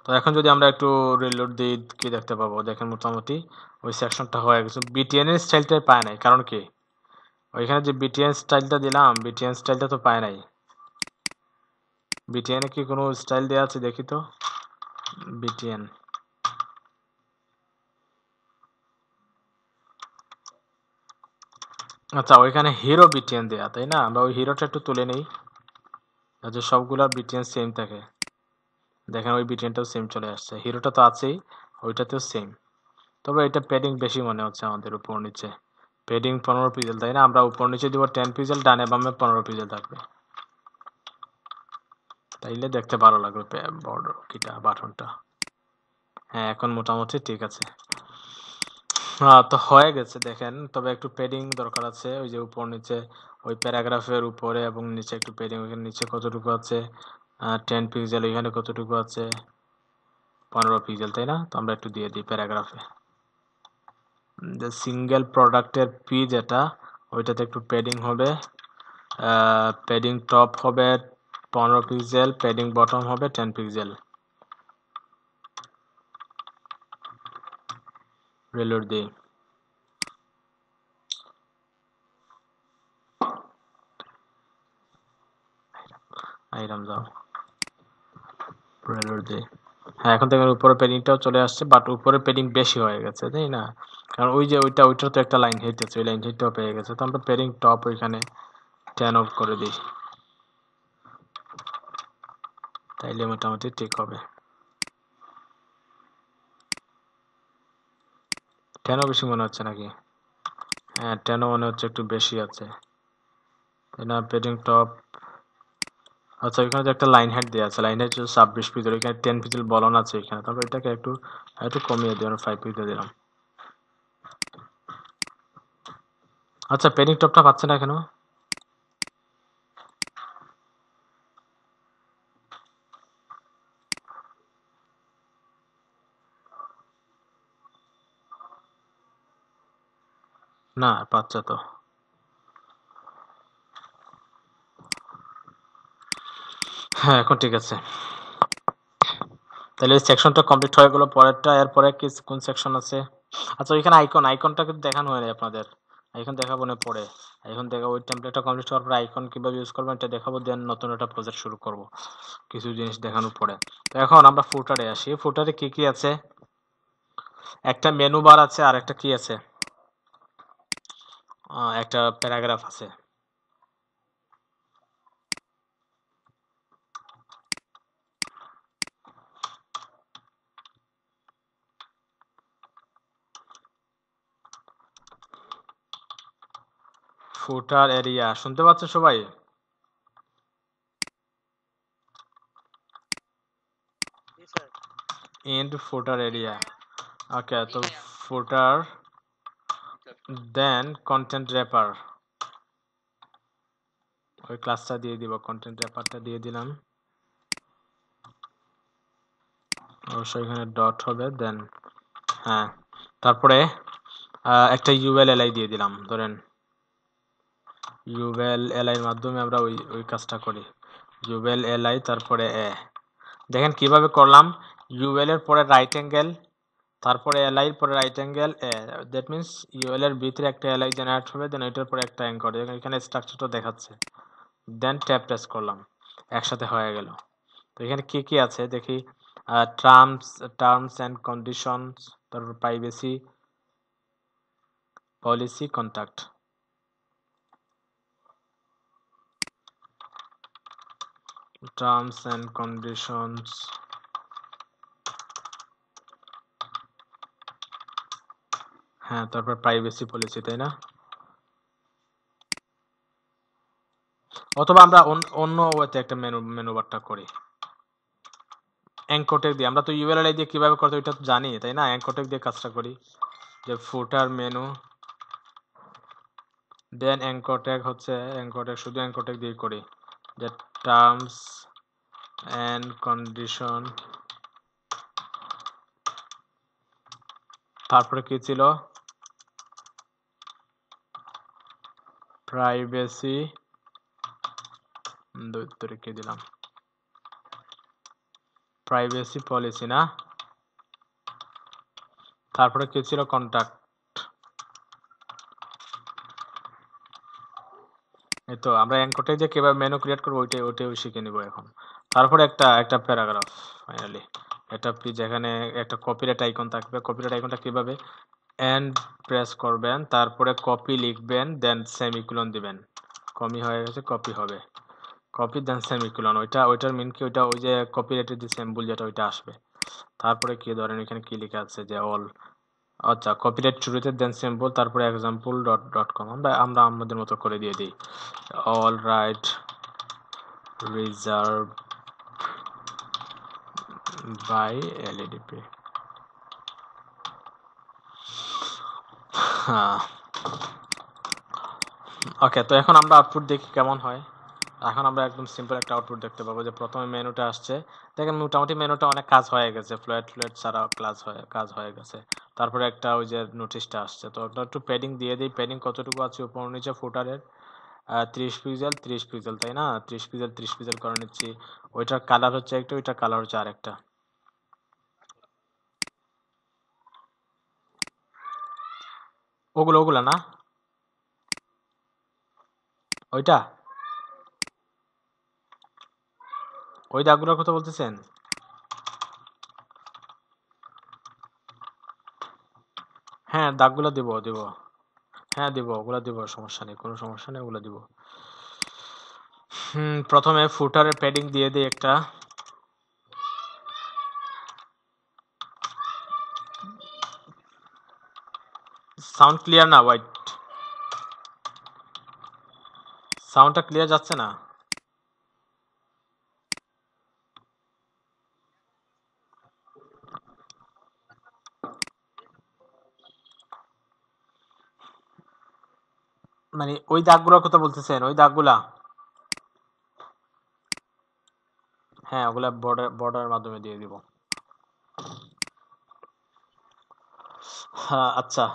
তো এখন যদি আমরা একটু রিলোড দিই কি দেখতে পাবো, দেখেন মোটামুটি ওই সেকশনটা হয়ে গেছে, বিটিএন এর স্টাইলটাই পায় নাই, কারণ কি ওইখানে যে বিটিএন স্টাইলটা দিলাম, বিটিএন স্টাইলটা তো পায় নাই, বিটিএন এ কি কোনো স্টাইল দেওয়া আছে দেখি তো, বিটিএন আচ্ছা, ওইখানে হিরো বিটিএন দেয়া, তাই না? আমরা ওই হিরোটা একটু তুলে নেই, যাতে সবগুলার বিটিএন সেম থাকে। দেখেন ওই বিটিএনটাও সেম চলে আসছে, হিরোটা তো আছেই, ওইটাতেও সেম। তবে এটা প্যাডিং বেশি মনে হচ্ছে আমাদের উপর নিচে। প্যাডিং 15 পিক্সেল, তাই না? আমরা উপর নিচে দিব 10 পিক্সেল, ডানে বামে 15 পিক্সেল থাকবে, তাইলে দেখতে ভালো লাগবে বর্ডার কিটা বাটনটা। হ্যাঁ, এখন মোটামুটি ঠিক আছে। তো হয়ে গেছে দেখেন, তবে একটু প্যাডিং দরকার আছে। ওই যে উপর নিচে ওই প্যারাগ্রাফের উপরে এবং নিচে একটু প্যাডিং, ওইখানে নিচে কতটুকু আছে 10 পিক্সেল, এখানে কতটুকু আছে 15 পিক্সেল, তাই না? তো আমরা একটু দিয়ে দিই প্যারাগ্রাফে। যে সিঙ্গেল প্রোডাক্টের পি যেটা, ওইটাতে একটু প্যাডিং হবে। প্যাডিং টপ হবে 15 পিক্সেল, প্যাডিং বটম হবে 10 পিক্সেল। রিলোড দিই। আইরাম যাও, রিলোড দিই। হ্যাঁ, এখন দেখেন উপরে প্যাডিংটাও চলে আসছে, বাট উপরে প্যাডিং বেশি হয়ে গেছে, তাই না? কারণ ওই যে ওইটার তো একটা লাইন হেড আছে, ওই লাইন হেডটাও পেয়ে গেছে। তো আমরা প্যাডিং টপ ওইখানে 10 অফ করে দিই, তাইলে মোটামুটি ঠিক হবে। 10ও বেশি মনে হচ্ছে নাকি? হ্যাঁ, 10ও মনে হচ্ছে একটু বেশি আছে, তাই না? প্যাডিং টপ, আচ্ছা এখানে যে একটা লাইন হেড দেওয়া আছে, লাইন হেড 26 পিক্সেল, এখানে 10 পিক্সেল বলন আছে এখানে। তারপর এটাকে একটু একটু কমিয়ে দিই, 5 পিক্সেল দিলাম। আচ্ছা, প্যাডিং টপটা পাচ্ছে না কেন? না, পাচ্ছে তো। হ্যাঁ, এখন ঠিক আছে। তাহলে এই সেকশনটা কমপ্লিট হয়ে গেল। পরেরটা, এরপরে কি কোন সেকশন আছে? আচ্ছা, ওইখানে আইকনটা কিন্তু দেখানো হয়নি আপনাদের। আইকন দেখাবো না পরে। এখন দেখাবো ওই টেমপ্লেটটা কমপ্লিট হওয়ার পর আইকন কিভাবে ইউজ করবেন এটা দেখাবো, দেন নতুন একটা প্রজেক্ট শুরু করব কিছু জিনিস দেখানোর পরে। তো এখন আমরা ফুটারে আসি। ফুটারে কি কি আছে? একটা মেনু বার আছে, আর একটা কি আছে, একটা প্যারাগ্রাফ আছে। ফুটার এরিয়া শুনতে পাচ্ছেন সবাই? জি sir. And footer area. Okay, জি তো ভাইয়া। ফুটার, দেন কন্টেন্ট র্যাপার, ওই ক্লাসটা দিয়ে দিব, কন্টেন্ট র্যাপারটা দিয়ে দিলাম। অবশ্যই এখানে ডট হবে, দেন হ্যাঁ, তারপরে একটা ইউএলএলআই দিয়ে দিলাম। ধরেন ইউএলএলআই এর মাধ্যমে আমরা ওই ওই কাজটা করি। ইউএলএলআই তারপরে দেখেন কিভাবে করলাম। ইউএল এর পরে রাইট অ্যাঙ্গেল, তারপরে এলআই এর পরে right angle that means UL এর ভিতরে একটা এলআই জেনারেট হবে, দেন ওইটার পরে একটা অ্যাঙ্কর। এখানে স্ট্রাকচারটা দেখাচ্ছে, দেন ট্যাব প্রেস করলাম, একসাথে হয়ে গেল। তো এখানে কি কি আছে দেখি। টার্মস অ্যান্ড কন্ডিশনস, তারপর privacy policy, contact. Terms and conditions, হ্যাঁ, তারপর প্রাইভেসি পলিসি, তাই না? অথবা আমরা অন্য ওয়েতে একটা মেনু বারটা করি অ্যাঙ্কর দিয়ে। আমরা তো ইউএলএল দিয়ে কিভাবে করতে ওইটা তো জানি, তাই না? অ্যাঙ্কর দিয়ে কাজটা করি, যে ফুটার মেনু, দেন অ্যাঙ্কর ট্যাগ হচ্ছে, অ্যাঙ্কর ট্যাগ শুধু অ্যাঙ্কর ট্যাগ দিয়ে করি, যে টার্মস অ্যান্ড কন্ডিশন, তারপরে কি ছিল, প্রাইভেসি, কি দিলাম, প্রাইভেসি পলিসি না, তারপরে কি ছিল, কন্ট্যাক্ট। এই তো আমরা অ্যাঙ্করটা যে কিভাবে মেনু ক্রিয়েট করবো ওইটাই শিখে নিব এখন। তারপরে একটা প্যারাগ্রাফ ফাইনালি, এটা যেখানে একটা কপিরাইট আইকন থাকবে। কপিরাইট আইকনটা কিভাবে, এন্ড প্রেস করবেন, তারপরে কপি লিখবেন, দেন সেমিকোলন দিবেন। কপি হয়ে গেছে, কপি হবে, কপি দেন সেমিকোলন। ওইটার মিন কি, ওইটা ওই যে কপিরাইটের যে সিম্বল যেটা ওইটা আসবে। তারপরে কি ধরেন এখানে কি লেখা আছে যে অল, আচ্ছা কপিরাইট শুরুতে দেন সিম্বল, তারপরে এক্সাম্পল ডট কম আমরা আমাদের মতো করে দিয়ে দিই, অল রাইট রিজার্ভ বাই এলএডিপি। হ্যাঁ ওকে, তো এখন আমরা আউটপুট দেখি কেমন হয়। এখন আমরা একদম সিম্পল একটা আউটপুট দেখতে পাবো যে প্রথমে মেনুটা আসছে, দেখেন মোটামুটি মেনুটা অনেক কাজ হয়ে গেছে, ফ্লুয়েট ছাড়া কাজ হয়ে গেছে। তারপরে একটা ওই যে নোটিশটা আসছে, তো ওটা একটু প্যাডিং দিয়ে দিই। প্যাডিং কতটুকু আছে উপর নিচে ফুটারের? 30 পিক্সেল 30 পিক্সেল, তাই না? 30 পিক্সেল 30 পিক্সেল করে নিচ্ছি। ওইটার কালার হচ্ছে একটা, ওইটার কালার হচ্ছে আরেকটা। ওগুলা না, ওইটা ওই দাগগুলোর কথা বলতেছেন? হ্যাঁ দাগগুলো দিব। হ্যাঁ দিব, ওগুলা দিব, সমস্যা নেই, কোনো সমস্যা নেই, ওগুলা দিব। প্রথমে ফুটারের প্যাডিং দিয়ে দিই একটা। সাউন্ড ক্লিয়ার না, ওয়াইট সাউন্ডটা ক্লিয়ার যাচ্ছে না। মানে ওই দাগগুলোর কথা বলতেছেন, ওই দাগগুলা? হ্যাঁ ওগুলা বর্ডারের মাধ্যমে দিয়ে দিব। হ্যাঁ আচ্ছা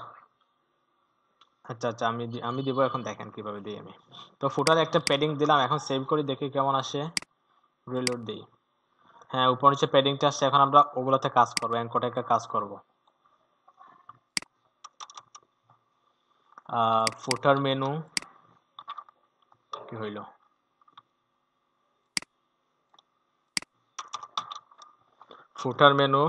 আচ্ছা আমি দিব, এখন দেখেন কিভাবে দিই আমি। তো ফুটারে একটা প্যাডিং দিলাম, এখন সেভ করে দেখি কেমন আসে, রিলোড দিই। হ্যাঁ উপর নিচে প্যাডিংটা আসছে, এখন আমরা ওগুলাতে কাজ করবো, এনকোডেকে কাজ করব। ফুটার মেনু কি হইল, ফুটার মেনু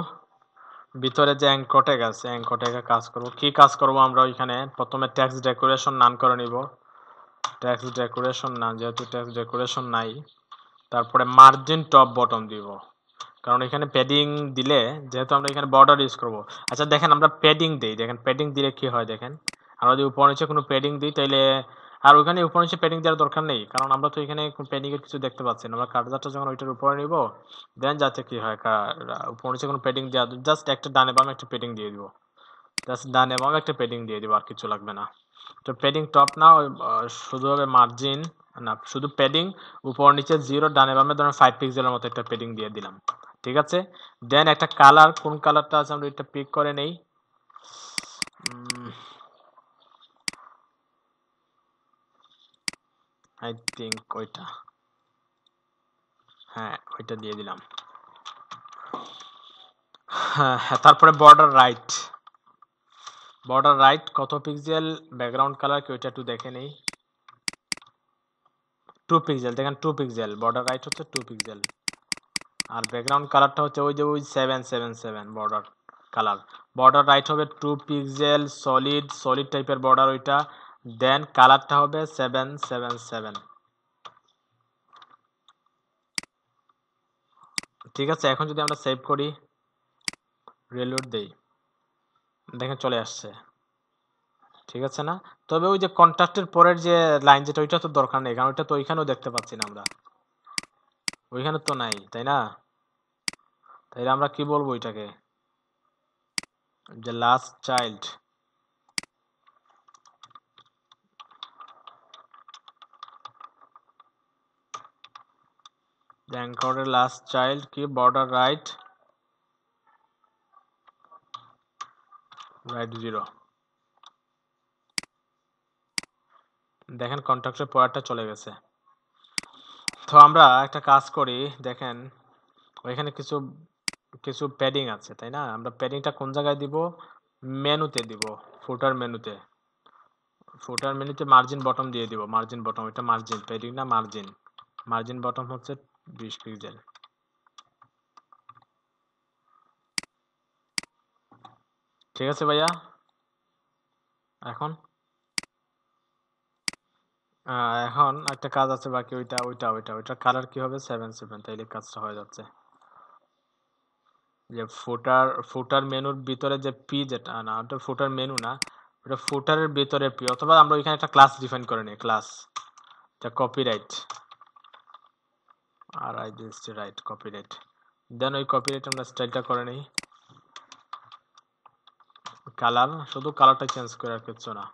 ভিতরে যে অ্যাঙ্কর ট্যাগ আছে, অ্যাঙ্কর ট্যাগে কাজ করব। কি কাজ করব আমরা ওইখানে? প্রথমে টেক্সট ডেকোরেশন নান করে নিব, টেক্সট ডেকোরেশন নান, যেহেতু টেক্সট ডেকোরেশন নাই। তারপরে মার্জিন টপ বটম দিব, কারণ এখানে প্যাডিং দিলে, যেহেতু আমরা এখানে বর্ডার ইউজ করব। আচ্ছা দেখেন আমরা প্যাডিং দেই, দেখেন প্যাডিং দিলে কি হয় দেখেন, আমরা যদি উপর নিচে কোনো প্যাডিং দিই তাইলে, আর ওখানে উপর নিচে প্যাডিং দেওয়ার দরকার নেই, কারণ আমরা তো এখানে প্যাডিং এর কিছু দেখতে পাচ্ছি না। আমরা কার্সারটা যখন ওইটার উপরে নিব, দেন যাতে কি হয়, উপর নিচে কোনো প্যাডিং দেওয়া, জাস্ট একটা ডানে বামে একটা প্যাডিং দিয়ে দিব, জাস্ট ডানে বামে একটা প্যাডিং দিয়ে দিব, আর কিছু লাগবে না। তো প্যাডিং টপ না, শুধু হবে মার্জিন, না শুধু প্যাডিং, উপর নিচে 0, ডানে বামে ধরেন 5 পিক্সেলের মতো একটা প্যাডিং দিয়ে দিলাম। ঠিক আছে, দেন একটা কালার, কোন কালারটা আছে আমরা এটা পিক করে নেই। আই থিঙ্ক ওইটা, হ্যাঁ ওইটা দিয়ে দিলাম। হ্যাঁ তারপরে বর্ডার রাইট কত পিক্সেল, ব্যাকগ্রাউন্ড কালার কি ওইটা একটু দেখে নেই। 2 পিক্সেল, দেখেন 2 পিক্সেল, বর্ডার রাইট হচ্ছে 2 পিক্সেল। আর ব্যাকগ্রাউন্ড কালারটা হচ্ছে ওই যে ওই 777 বর্ডার কালার। বর্ডার রাইট হবে 2 পিক্সেল, সলিড টাইপের বর্ডার ওইটা, দেন কালারটা হবে 777। ঠিক আছে, এখন যদি আমরা সেভ করি, রিলোড দেই, দেখেন চলে আসছে। ঠিক আছে না? তবে ওই যে কন্ট্রাক্টের পরের যে লাইন যেটা, ওইটা তো দরকার নেই, কারণ ওইটা তো ওইখানেও দেখতে পাচ্ছি না আমরা, ওইখানে তো নাই, তাই না? তাইলে আমরা কি বলবো ওইটাকে, যে লাস্ট চাইল্ড, অ্যাঙ্করের লাস্ট চাইল্ড কি, বর্ডার রাইট 0। দেখেন কন্ট্রাক্টের পরেরটা চলে গেছে। তো আমরা একটা কাজ করি, দেখেন ওইখানে কিছু কিছু প্যাডিং আছে, তাই না? আমরা প্যাডিংটা কোন জায়গায় দিব? মেনুতে দিব, ফুটার মেনুতে। ফুটার মেনুতে মার্জিন বটম দিয়ে দিব, মার্জিন বটম, এটা মার্জিন, প্যাডিং না মার্জিন। মার্জিন বটম হচ্ছে 20 পিক্সেল। ঠিক আছে ভাইয়া? এখন এখন একটা কাজ আছে বাকি, ওইটা কালার কি হবে 7 তাইলে কাজটা হয়ে যাচ্ছে। যে ফুটার মেনুর ভিতরে যে পি, যেটা না ওটা ফুটার মেনু না, ওটা ফুটারের ভিতরে পি, অথবা আমরা ওইখানে একটা ক্লাস ডিফাইন করে নিই, ক্লাস এটা কপিরাইট, আর আই দিচ্ছি রাইট কপিরাইট। দেন ওই কপিরাইট আমরা স্টাইলটা করে নিই কালার, শুধু কালারটা চেঞ্জ করে আর কিচ্ছু না।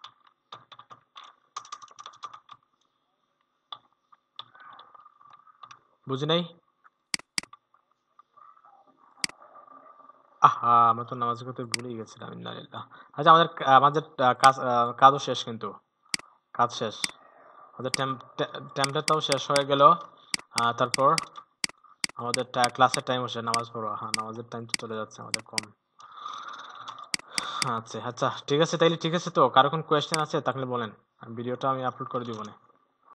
বুঝি নাই? আহা, আমরা তো নামাজ পড়তে ভুলেই গেছিলাম, ইন্নালিল্লাহ। আচ্ছা, আমাদের কাজও শেষ, কিন্তু কাজ শেষ, আমাদের টেম্পলেটটাও শেষ হয়ে গেল। তারপর আমাদের ক্লাসের টাইম হচ্ছে, নামাজ পড়ো। হ্যাঁ, নামাজের টাইম তো চলে যাচ্ছে আমাদের কম। আচ্ছা আচ্ছা, ঠিক আছে তাইলে, ঠিক আছে। তো কারো কোন কোয়েশ্চেন আছে থাকলে বলেন, ভিডিওটা আমি আপলোড করে দিব না।